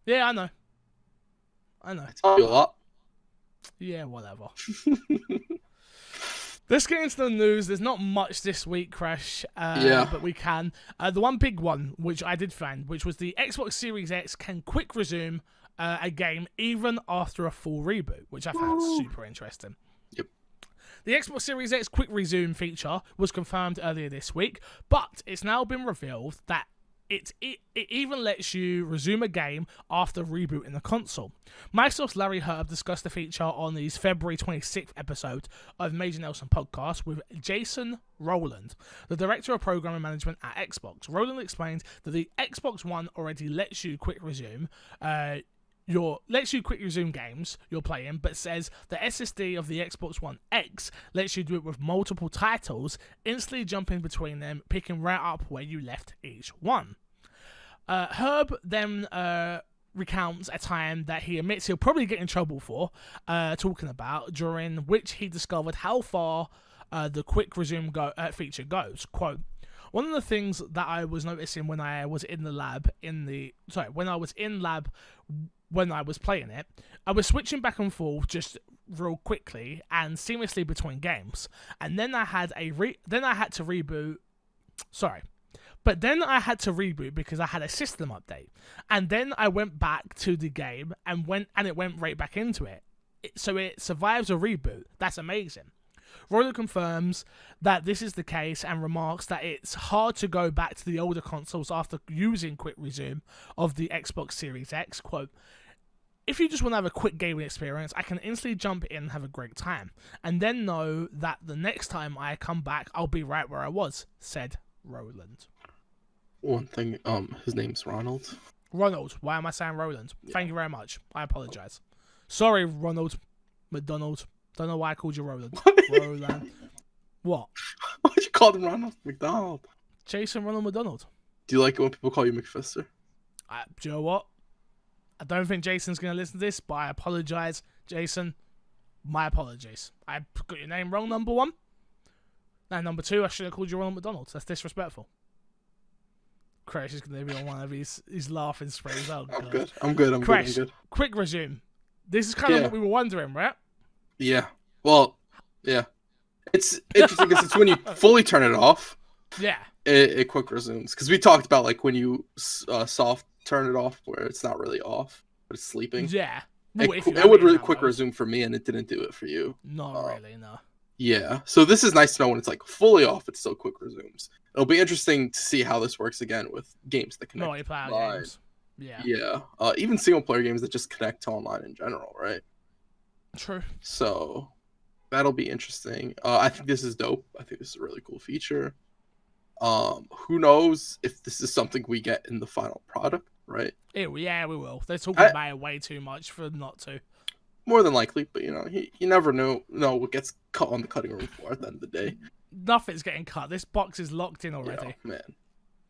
Yeah, I know. I tell you a lot. Yeah, whatever. Let's get into the news. There's not much this week, Crash. But we can. The one big one, which I did find, which was the Xbox Series X can quick resume a game even after a full reboot, which I found super interesting. Yep. The Xbox Series X quick resume feature was confirmed earlier this week, but it's now been revealed that it even lets you resume a game after rebooting the console. Microsoft's Larry Herb discussed the feature on his February 26th episode of Major Nelson Podcast with Jason Rowland, the Director of Program and Management at Xbox. Rowland explained that the Xbox One already lets you quick resume games you're playing, but says the SSD of the Xbox One X lets you do it with multiple titles, instantly jumping between them, picking right up where you left each one. Herb then recounts a time that he admits he'll probably get in trouble for talking about, during which he discovered how far the quick resume feature goes. Quote, one of the things that I was noticing when I was in lab when I was playing it, I was switching back and forth just real quickly and seamlessly between games, and then I had to reboot because I had a system update, and then I went back to the game and it went right back into it. So it survives a reboot. That's amazing. Roller confirms that this is the case and remarks that it's hard to go back to the older consoles after using quick resume of the Xbox Series X. Quote, if you just want to have a quick gaming experience, I can instantly jump in and have a great time, and then know that the next time I come back, I'll be right where I was, said Rowland. One thing, his name's Ronald. Ronald. Why am I saying Rowland? Yeah. Thank you very much. I apologize. Sorry, Ronald McDonald. Don't know why I called you Roland. Roland. What? Why'd you call him Ronald McDonald? Jason Ronald McDonald. Do you like it when people call you McFister? Do you know what? I don't think Jason's going to listen to this, but I apologize, Jason. My apologies. I got your name wrong, number one. And number two, I should have called you Ronald McDonald. That's disrespectful. Crash is going to be on one of his laughing sprays. Oh, I'm good. Crash, quick resume. This is kind of what we were wondering, right? Yeah. Well, yeah. It's interesting because it's when you fully turn it off. Yeah. It quick resumes. Because we talked about like when you soft turn it off where it's not really off, but it's sleeping. Yeah. Well, it would really quick resume for me, and it didn't do it for you. Not really, no. Yeah. So this is nice to know when it's like fully off, it still quick resumes. It'll be interesting to see how this works again with games that connect multiplayer games. Yeah. Yeah. Even single player games that just connect to online in general, right? True. So that'll be interesting. I think this is dope. I think this is a really cool feature. Who knows if this is something we get in the final product, right? Yeah, we will. They're talking about it way too much for not to. More than likely, but you never know what gets cut on the cutting room floor at the end of the day. Nothing's getting cut. This box is locked in already. Yeah, man.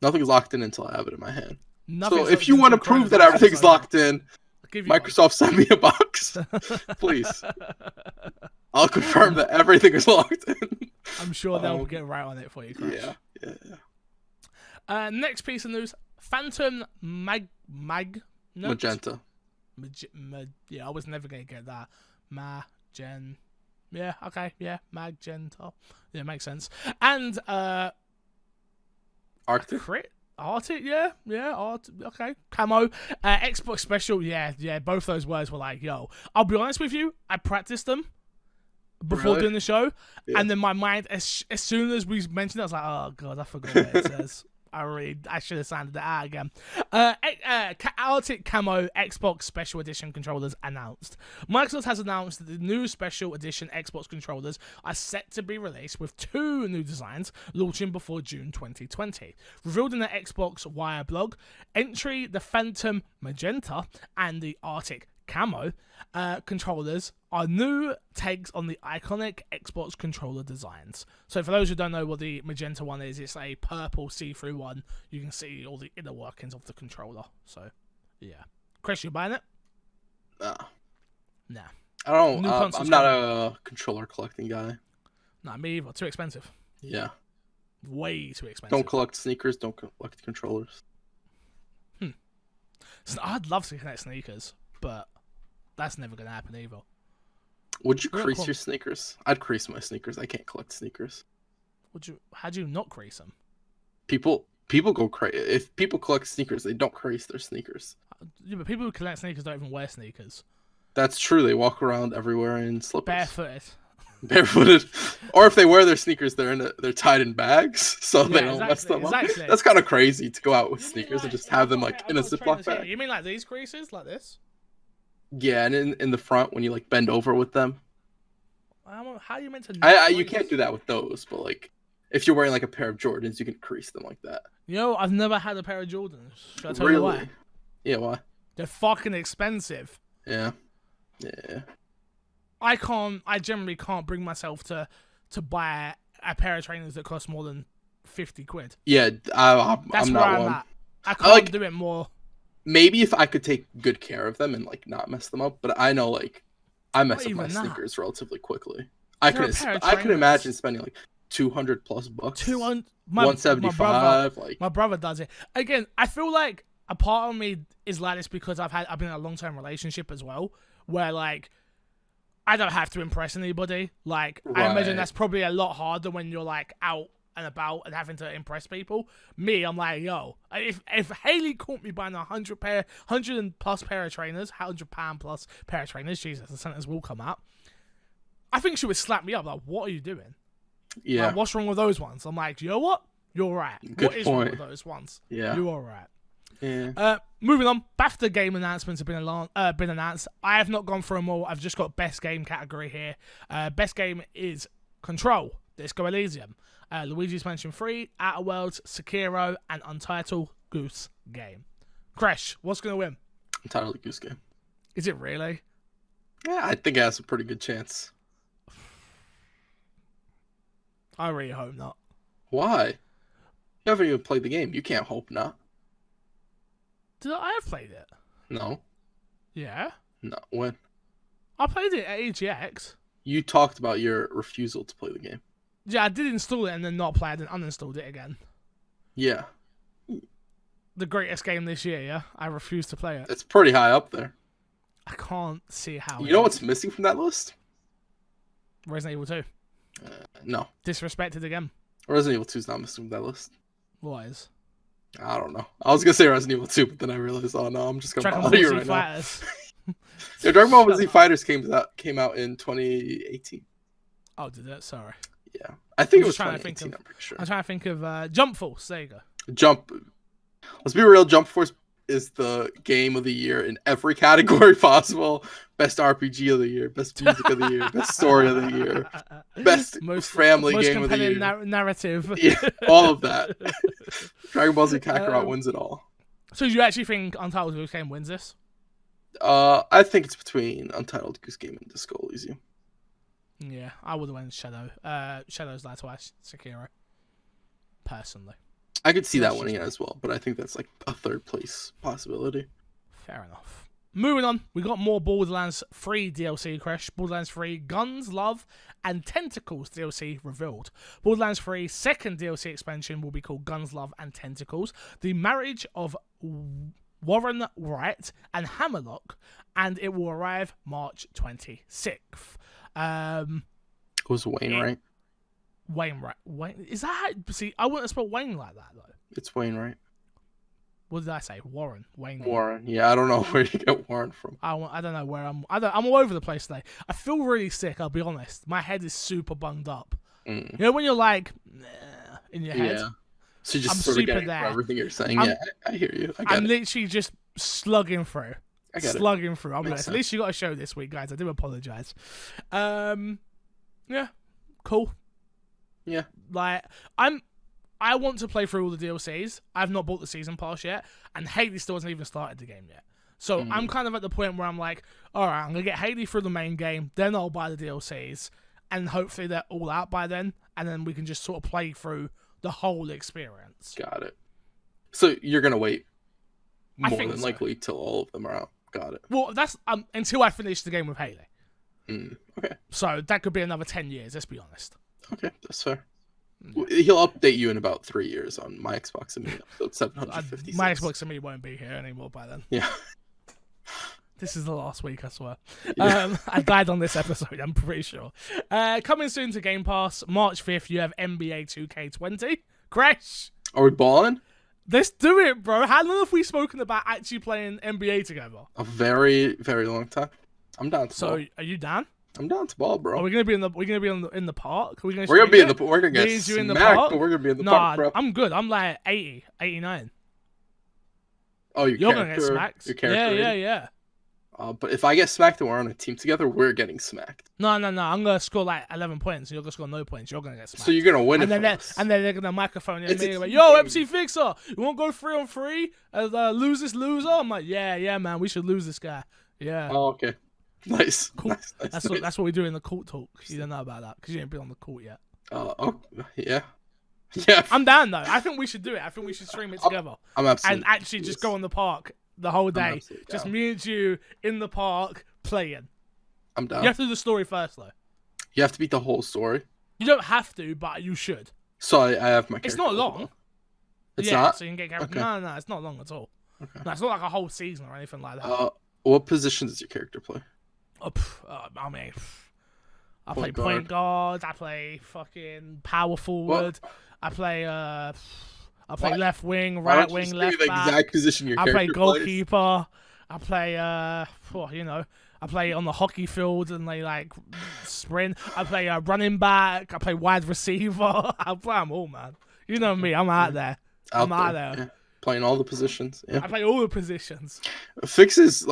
Nothing's locked in until I have it in my hand. Nothing's so if you want to prove that everything's locked in, Microsoft send me a box, please. I'll confirm that everything is locked in. I'm sure they'll get right on it for you, Crash. Yeah. Next piece of news: Phantom Magenta. Yeah, I was never gonna get that. Yeah, okay, yeah, Magenta. Yeah, makes sense. And Arctic, yeah, okay. Camo, Xbox Special, yeah. Both those words were like, yo. I'll be honest with you, I practiced them before doing the show, and then my mind, as soon as we mentioned it, I was like, oh god, I forgot what it says. I should have sounded that out again. Arctic Camo Xbox Special Edition controllers announced. Microsoft has announced that the new Special Edition Xbox controllers are set to be released with 2 new designs launching before June 2020. Revealed in the Xbox Wire blog, entry the Phantom Magenta and the Arctic Camo controllers are new takes on the iconic Xbox controller designs. So for those who don't know what the magenta one is, it's a purple see-through one. You can see all the inner workings of the controller. So, yeah. Chris, you buying it? Nah. I don't. I'm not a controller collecting guy. Nah, me either. Too expensive. Yeah. Way too expensive. Don't collect sneakers. Don't collect controllers. So I'd love to collect sneakers, but that's never going to happen either. Would you crease your sneakers? I'd crease my sneakers. I can't collect sneakers. How do you not crease them? People go crazy. If people collect sneakers, they don't crease their sneakers. Yeah, but people who collect sneakers don't even wear sneakers. That's true. They walk around everywhere in slippers. Barefooted. Or if they wear their sneakers, they're tied in bags, so they don't mess them up. That's kind of crazy to go out with sneakers and just have them like in a Ziploc bag. You mean like these creases, like this? Yeah, and in the front when you like bend over with them. How are you meant to? You can't do that with those, but like if you're wearing like a pair of Jordans, you can crease them like that. I've never had a pair of Jordans. Should I tell you why? Yeah, why? They're fucking expensive. Yeah. I generally can't bring myself to buy a pair of trainers that cost more than 50 quid. Yeah, that's I'm where not I'm one. at. I can't do it more. Maybe if I could take good care of them and like not mess them up, but I know like I mess up my sneakers relatively quickly. I can imagine spending like $200+ 200, 175. My brother does it. Again, I feel like a part of me is like this because I've been in a long-term relationship as well, where like I don't have to impress anybody. Like I imagine that's probably a lot harder when you're like out and about and having to impress people. Me, I'm like, yo, if Haley caught me buying 100+ pair of trainers, £100+ pair of trainers, Jesus, the sentence will come out. I think she would slap me up. Like, what are you doing? Yeah. Like, what's wrong with those ones? I'm like, you know what? You're right. What is wrong with those ones? Yeah. You're all right. Yeah. Moving on, BAFTA game announcements have been announced. I have not gone through them all. I've just got best game category here. Best game is Control, Disco Elysium, Luigi's Mansion 3, Outer Worlds, Sekiro, and Untitled Goose Game. Crash, what's going to win? Untitled Goose Game. Is it really? Yeah, I think it has a pretty good chance. I really hope not. Why? You haven't even played the game. You can't hope not. I have played it? No. Yeah? No. When? I played it at EGX. You talked about your refusal to play the game. Yeah, I did install it and then not play it and uninstalled it again. Yeah. The greatest game this year, yeah? I refuse to play it. It's pretty high up there. I can't see how. You know what's missing from that list? Resident Evil 2. No. Disrespected again. Resident Evil 2 is not missing from that list. What is? I don't know. I was going to say Resident Evil 2, but then I realized, oh no, I'm just going to bother you right now. Yeah, Dragon Ball Z Fighters came out in 2018. Oh, did it? Sorry. Yeah. I think it was 2018, I'm pretty sure. I'm trying to think of Jump Force. There you go. Let's be real, Jump Force is the game of the year in every category possible. Best RPG of the year, best music of the year, best story of the year, best family game of the year. Narrative. Yeah, all of that. Dragon Ball Z Kakarot wins it all. So you actually think Untitled Goose Game wins this? I think it's between Untitled Goose Game and Disco Elysium. Yeah, I would have went Shadow. Shadow's Last Wish, Sekiro. Personally. I could see that winning as well, but I think that's like a third place possibility. Fair enough. Moving on, we got more Borderlands 3 DLC crash. Borderlands 3 Guns, Love, and Tentacles DLC revealed. Borderlands 3 second DLC expansion will be called Guns, Love, and Tentacles. The marriage of Warren Wright and Hammerlock, and it will arrive March 26th. It was Wainwright. Wainwright. Wayne, is that how... See, I wouldn't have spelled Wayne like that, though. It's Wainwright. What did I say? Warren. Wayne. Warren. Yeah, I don't know where you get Warren from. I don't know where I'm all over the place today. I feel really sick, I'll be honest. My head is super bunged up. You know when you're like, nah, in your head? Yeah. So you're just sort of getting everything you're saying. Yeah, I hear you. I'm literally just slugging through. I get slugging it. Through. I'm like, at least you got a show this week, guys. I do apologize. Yeah, cool. Yeah. Like, I want to play through all the DLCs. I've not bought the season pass yet, and Haley still hasn't even started the game yet. So I'm kind of at the point where I'm like, all right, I'm gonna get Haley through the main game, then I'll buy the DLCs, and hopefully they're all out by then, and then we can just sort of play through the whole experience. Got it. So you're gonna wait more than so. likely till all of them are out. Got it. Well, that's until I finish the game with Haley. Okay. So that could be another 10 years. Let's be honest. Okay, that's fair. He'll update you in about 3 years on my Xbox and me episode 756. My Xbox and me won't be here anymore by then. Yeah. This is the last week, I swear. Yeah. I died on this episode, I'm pretty sure. Coming soon to Game Pass, March 5th, you have NBA 2K20. Crash! Are we balling? Let's do it, bro. How long have we spoken about actually playing NBA together? A very, very long time. I'm down to ball. Are you down? I'm down to ball, bro. Are we gonna be in the in the park? We're gonna be in the we're gonna get smacked, in the park? But we're gonna be in the park, bro. I'm good. I'm like 80, 89. Oh, you're gonna get smacked. Your character. Yeah. But if I get smacked and we're on a team together, we're getting smacked. No. I'm gonna score like 11 points, and you're gonna score no points. You're gonna get smacked. So you're gonna win, and then they're gonna microphone me like, "Yo, MC Fixer, you want to go 3-on-3 as lose this loser?" I'm like, "Yeah, man, we should lose this guy." Yeah. Oh, okay. Nice. Cool. Nice. That's what we do in the court talk. You don't know about that because you ain't been on the court yet. Oh, yeah. Yeah. I'm down though. I think we should do it. I think we should stream it together. I'm absolutely. And actually just go in the park the whole day. Just me and you in the park playing. I'm down. You have to do the story first though. You have to beat the whole story. You don't have to, but you should. So I have my character. It's not long. It's not? So you can get character. Okay. No, it's not long at all. Okay. No, it's not like a whole season or anything like that. What position does your character play? I mean, I play point guard. I play fucking power forward. What? I play left wing, right wing, left the back. exact position your character I play goalkeeper. Plays? I play I play on the hockey field and they like sprint. I play running back. I play wide receiver. I play them all, man. You know me. I'm out there. I'm out there. Yeah. Playing all the positions. Yeah. I play all the positions. Fix's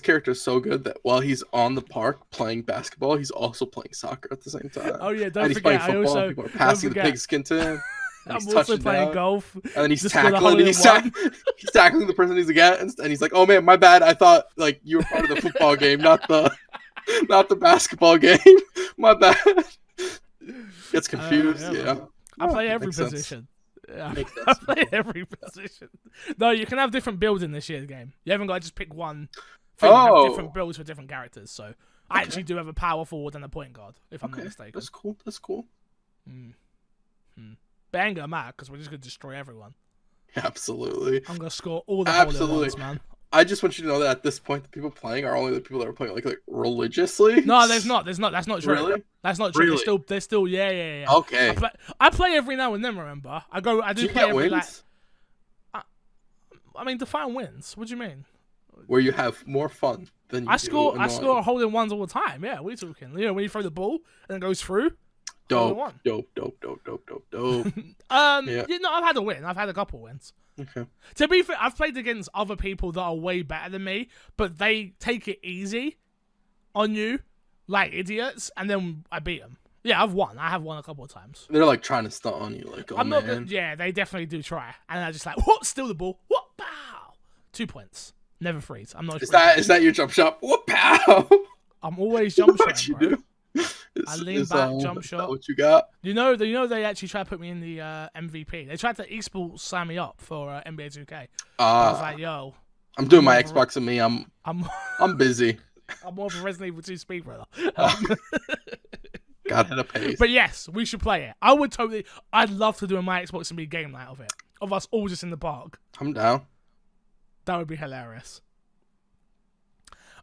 character is so good that while he's on the park playing basketball, he's also playing soccer at the same time. Oh yeah, don't forget. I also people are passing the pigskin to him. I'm also playing golf. And then he's tackling. He's tackling the person he's against, and he's like, "Oh man, my bad. I thought like you were part of the football game, not the basketball game. My bad." Gets confused. Yeah. I play every position. Yeah, I play every position. No, you can have different builds in this year's game. You haven't got to just pick one thing. You have different builds for different characters. So I actually do have a power forward and a point guard, if I'm not mistaken. That's cool. Banger mad, because we're just going to destroy everyone. Absolutely. I'm going to score all the hole ones, man. I just want you to know that at this point, the people playing are only the people that are playing like religiously. No, there's not. That's not true. Really? That's not true. Really? They're still. Yeah. Okay. I play every now and then. Remember, I do play every wins? I mean, define wins. What do you mean? Where you have more fun than you I score holding ones all the time. Yeah, what are you talking? You know, when you throw the ball and it goes through. Dope. Yeah. I've had a win. I've had a couple wins. Okay. To be fair, I've played against other people that are way better than me, but they take it easy on you, like idiots, and then I beat them. Yeah, I've won. I have won a couple of times. They're like trying to stunt on you, like, I'm not good. Yeah, they definitely do try, and I just like, whoop, steal the ball, whoop, pow, 2 points, never freeze. I'm not. Is that your jump shot? Whoop, pow. I'm always jump shot. What you do? I lean back, jump shot. What you got? You know they actually tried to put me in the MVP. They tried to esports sign me up for NBA 2K. I was like, yo, I'm doing my Xbox and me. I'm busy. I'm more of a Resident Evil 2 speedrunner. Gotta hit a pace. But yes, we should play it. I'd love to do a my Xbox and me game night of it. Of us all just in the park. I'm down. That would be hilarious.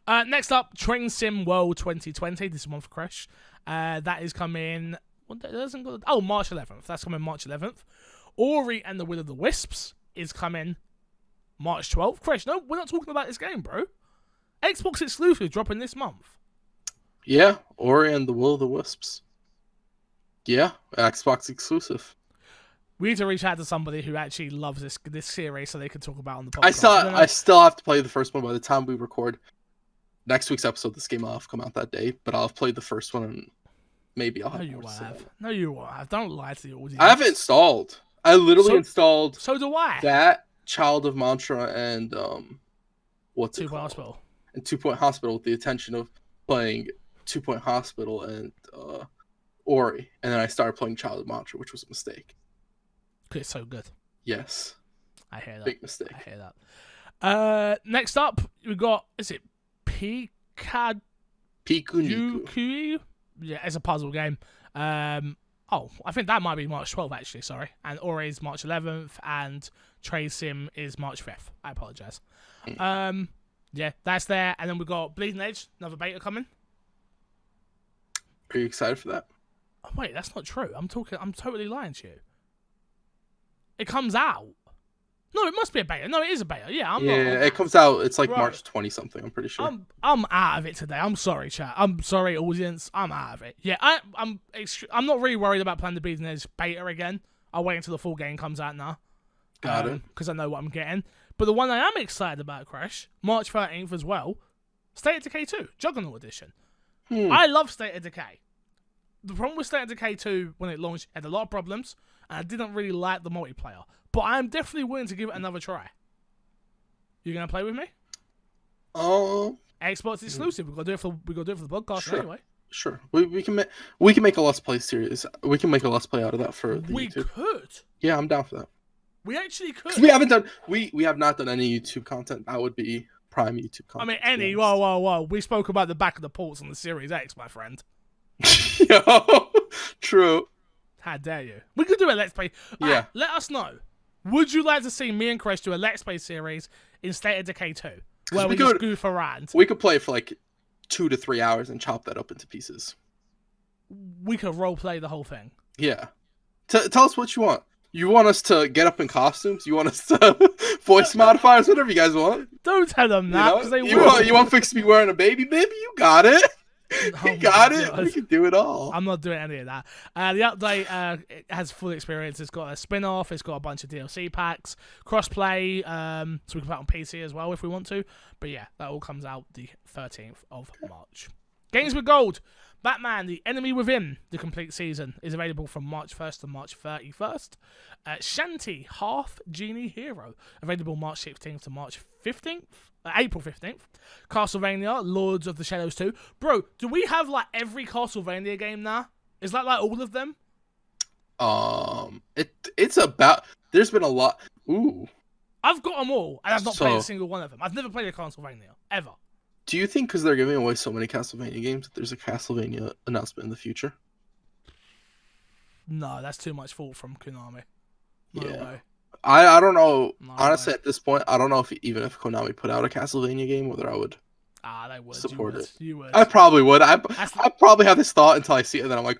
Next up, Train Sim World 2020. This is one for Crash. That is coming... March 11th. That's coming March 11th. Ori and the Will of the Wisps is coming March 12th. Crash, no, we're not talking about this game, bro. Xbox exclusive dropping this month. Yeah, Ori and the Will of the Wisps. Yeah, Xbox exclusive. We need to reach out to somebody who actually loves this series so they can talk about it on the podcast. I still have to play the first one by the time we record next week's episode. This game will have come out that day, but I'll have played the first one and maybe I'll have more to say. No, you won't have. Don't lie to the audience. I have it installed. I literally installed. So do I. That, Child of Mantra, and what's it 2 called? Point Hospital. And 2 Point Hospital with the intention of playing 2 Point Hospital and Ori, and then I started playing Child of Mantra, which was a mistake. It's so good. Yes. I hear that. Big mistake. I hear that. Next up, we got, is it Pikuniku? Yeah, it's a puzzle game. I think that might be March 12th, actually, sorry. And Ori is March 11th, and Train Sim is March 5th. I apologize. Yeah, that's there. And then we've got Bleeding Edge, another beta coming. Are you excited for that? Oh, wait, that's not true. I'm totally lying to you. It comes out. No, it must be a beta. No, it is a beta. Yeah, it comes out. It's like March 20 something. I'm pretty sure. I'm out of it today. I'm sorry, chat. I'm sorry, audience. I'm out of it. Yeah, I'm not really worried about playing the Bleeding Edge beta again. I'll wait until the full game comes out now. Got it. Because I know what I'm getting. But the one I am excited about, Crash, March 13th as well, State of Decay 2, Juggernaut Edition. I love State of Decay. The problem with State of Decay 2 when it launched, it had a lot of problems, and I didn't really like the multiplayer. But I am definitely willing to give it another try. You gonna play with me? Xbox exclusive. We gotta do it for the podcast anyway. Sure. We can make a Let's Play series. We can make a Let's Play out of that for the We YouTube. could. Yeah, I'm down for that. We actually could. We haven't done. We have not done any YouTube content. That would be prime YouTube content. I mean, whoa. We spoke about the back of the ports on the Series X, my friend. Yo, true. How dare you? We could do a Let's Play. Yeah. Let us know. Would you like to see me and Chris do a Let's Play series in State of Decay 2? Where we just goof around? We could play for like 2 to 3 hours and chop that up into pieces. We could roleplay the whole thing. Yeah. Tell us what you want. You want us to get up in costumes? You want us to voice modifiers? Whatever you guys want. Don't tell them that, because they will. You want Fix to be wearing a baby? Baby, you got it. You got it. We can do it all. I'm not doing any of that. The update it has full experience. It's got a spin-off. It's got a bunch of DLC packs, crossplay, so we can play it on PC as well if we want to. But yeah, that all comes out the 13th of March. Games with Gold. Batman, The Enemy Within, the complete season, is available from March 1st to March 31st. Shanty, Half Genie Hero, available March 16th to March 15th. April 15th. Castlevania, Lords of the Shadows 2. Bro, do we have like every Castlevania game now? Is that like all of them? It's about... There's been a lot... Ooh. I've got them all, and I've not played a single one of them. I've never played a Castlevania, ever. Do you think because they're giving away so many Castlevania games that there's a Castlevania announcement in the future? No, that's too much fault from Konami. No way. I don't know. No, honestly, at this point, I don't know if Konami put out a Castlevania game, whether I would they would support it. You would. I probably would. I probably have this thought until I see it, and then I'm like,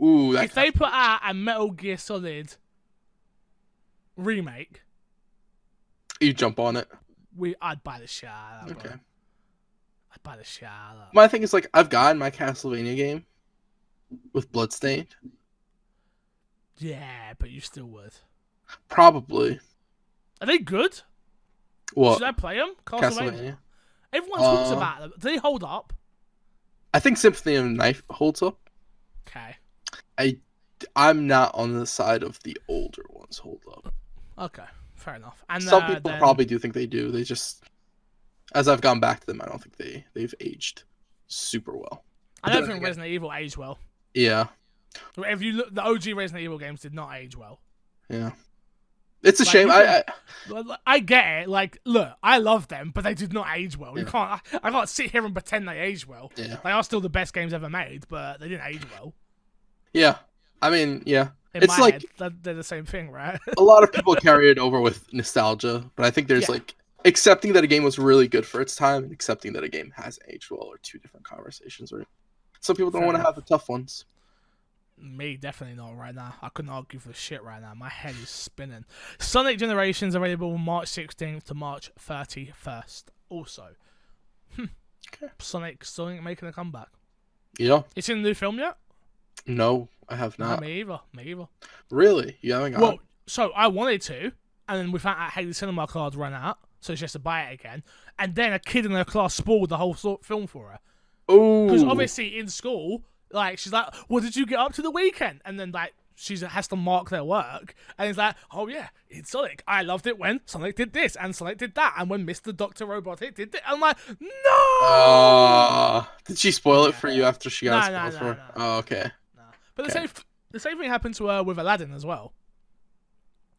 ooh. If they put out a Metal Gear Solid remake, you jump on it. I'd buy the shit out of that, bro. I'd buy the shit out of that. My thing is, like, I've gotten my Castlevania game with Bloodstained. Yeah, but you still would. Probably. Are they good? What? Should I play them? Castlevania. Everyone talks about them. Do they hold up? I think Symphony of the Night holds up. Okay. I'm not on the side of the older ones hold up. Okay, fair enough. And some people probably do think they do. They just, as I've gone back to them, I don't think they've aged super well. I don't think Resident Evil aged well. Yeah. If you look, the OG Resident Evil games did not age well. Yeah. It's a Like, shame. I get it. Like, look, I love them, but they did not age well. Yeah. You can't. I can't sit here and pretend they aged well. Yeah. They are still the best games ever made, but they didn't age well. Yeah. I mean, yeah. In it's my like head, they're the same thing, right? a lot of people carry it over with nostalgia, but I think there's like accepting that a game was really good for its time and accepting that a game has aged well are two different conversations, right? Some people don't want to have the tough ones. Me, definitely not right now. I couldn't argue for shit right now. My head is spinning. Sonic Generations available March 16th to March 31st. Also, Sonic making a comeback. Yeah. It's in the new film yet? No, I have not. No, me either. Really? You haven't got it? So I wanted to, and then we found out the cinema cards ran out, so she has to buy it again. And then a kid in her class spoiled the whole film for her. Oh. Because obviously in school, like, she's like, what did you get up to the weekend? And then, like, she has to mark their work. And it's like, oh, yeah, it's Sonic. I loved it when Sonic did this and Sonic did that. And when Mr. Dr. Robotic did this. I'm like, no! Did she spoil it for you after she got No. for her? Oh, okay. No. But the same thing happened to her with Aladdin as well.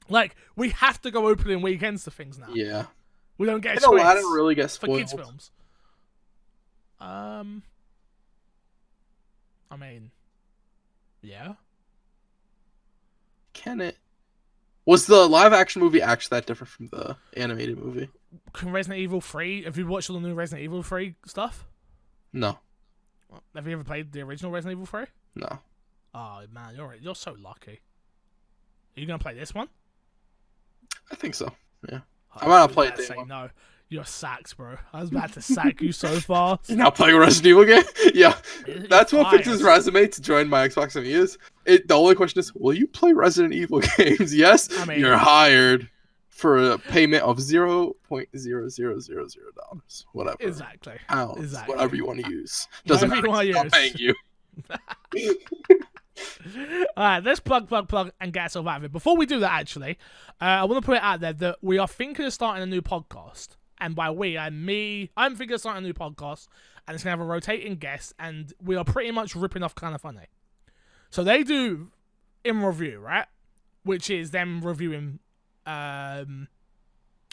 Like, we have to go opening weekends to things now. Yeah. We don't get Did Aladdin really get spoiled? For kids' films. I mean, yeah. Can it? Was the live action movie actually that different from the animated movie? Can Resident Evil 3? Have you watched all the new Resident Evil 3 stuff? No. Have you ever played the original Resident Evil 3? No. Oh man, you're so lucky. Are you gonna play this one? I think so. Yeah. I might not play it. Say no. You're sacked, bro. I was about to sack you so fast. You're not playing a Resident Evil game? Yeah. That's what fits his resume to join my Xbox and is. The only question is, will you play Resident Evil games? Yes. I mean, you're hired for a payment of $0.00000. Whatever. Exactly. Pounds. Exactly. Whatever you want to use. Doesn't matter. I'm paying you. Alright, let's plug, and get ourselves out of it. Before we do that, actually, I want to put it out there that we are thinking of starting a new podcast. And by we, I'm thinking of starting a new podcast, and it's going to have a rotating guest, and we are pretty much ripping off Kinda Funny. So they do in review, right? Which is them reviewing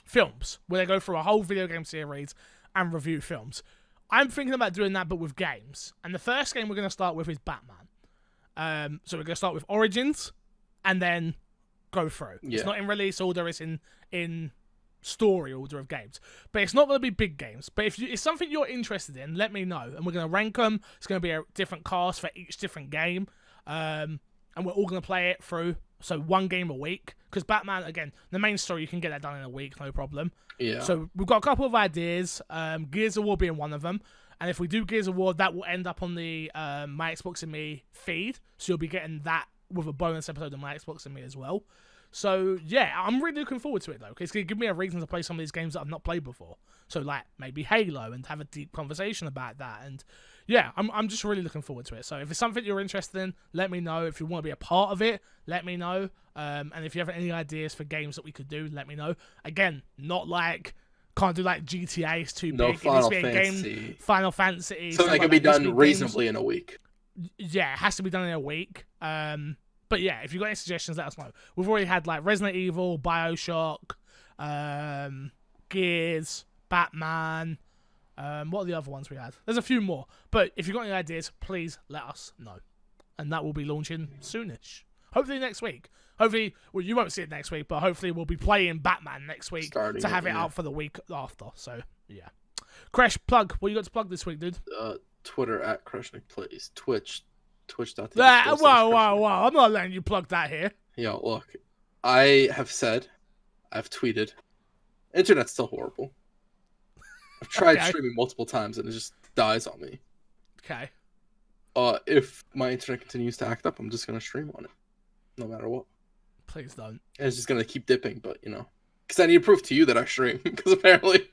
films, where they go through a whole video game series and review films. I'm thinking about doing that, but with games. And the first game we're going to start with is Batman. So we're going to start with Origins, and then go through. Yeah. It's not in release order, it's in story order of games. But it's not going to be big games. But if it's something you're interested in, let me know. And we're going to rank them. It's going to be a different cast for each different game. And we're all going to play it through. So one game a week. Because Batman, again, the main story, you can get that done in a week, no problem. Yeah. So we've got a couple of ideas. Gears of War being one of them. And if we do Gears of War, that will end up on the My Xbox and Me feed. So you'll be getting that with a bonus episode of My Xbox and Me as well. So, yeah, I'm really looking forward to it, though. Because it's going to give me a reason to play some of these games that I've not played before. So, like, maybe Halo and have a deep conversation about that. And, yeah, I'm just really looking forward to it. So, if it's something you're interested in, let me know. If you want to be a part of it, let me know. And if you have any ideas for games that we could do, let me know. Again, not like... Can't do like GTA, it's too big. Final it needs to be a game, Final Fantasy. So they can be done reasonably in a week. Yeah, it has to be done in a week. But yeah, if you've got any suggestions, let us know. We've already had like Resident Evil, BioShock, Gears, Batman. What are the other ones we had? There's a few more. But if you've got any ideas, please let us know. And that will be launching soonish. Hopefully next week. Hopefully, well, you won't see it next week, but hopefully we'll be playing Batman next week to have it out for the week after. So, yeah. Crash, plug. What you got to plug this week, dude? Twitter at CrashNickPlays. Twitch.tv. Whoa. I'm not letting you plug that here. Yo, look. I have said, I've tweeted, internet's still horrible. I've tried streaming multiple times and it just dies on me. Okay. If my internet continues to act up, I'm just going to stream on it. No matter what. Please don't. And it's just going to keep dipping, but, you know. Because I need to prove to you that I stream. Because apparently,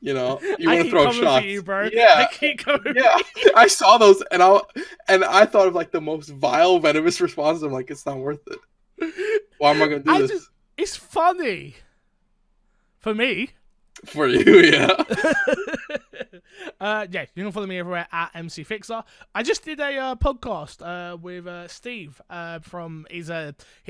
you know, you want to throw shots. For you, bro. Yeah. I keep coming yeah. I saw those, and I thought of, like, the most vile, venomous response. I'm like, it's not worth it. Why am I going to do this? It's funny. For me. For you, yeah. Yeah, you can follow me everywhere at MC Fixer. I just did a podcast with Steve from he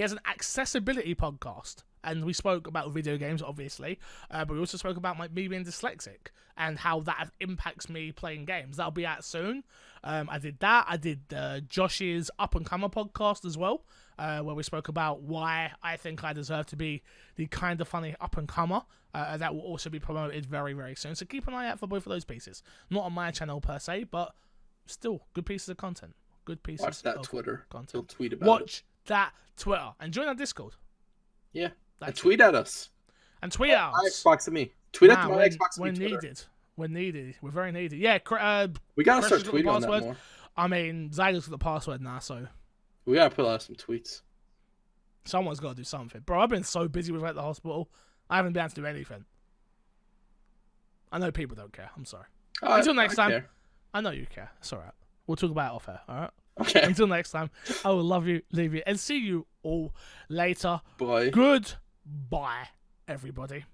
has an accessibility podcast, and we spoke about video games, obviously, but we also spoke about me being dyslexic and how that impacts me playing games. That'll be out soon. I did that. I did Josh's Up and Comer podcast as well, where we spoke about why I think I deserve to be the kind of funny up and comer. That will also be promoted very, very soon. So keep an eye out for both of those pieces. Not on my channel per se, but still good pieces of content. Good pieces. Watch that of Twitter. content. He'll tweet about Watch that Twitter and join our Discord. Yeah, and tweet at us. And tweet at us. Xbox at me. Tweet at my Xbox. We're needed. We're needed. We're very needed. Yeah. We gotta start tweeting on that more. I mean, Zygo's got the password now, so we gotta put out some tweets. Someone's got to do something, bro. I've been so busy with at the hospital. I haven't been able to do anything. I know people don't care. I'm sorry. Until next time. Care. I know you care. It's all right. We'll talk about it off air. All right. Okay. Until next time, I will love you, leave you, and see you all later. Bye. Goodbye, everybody.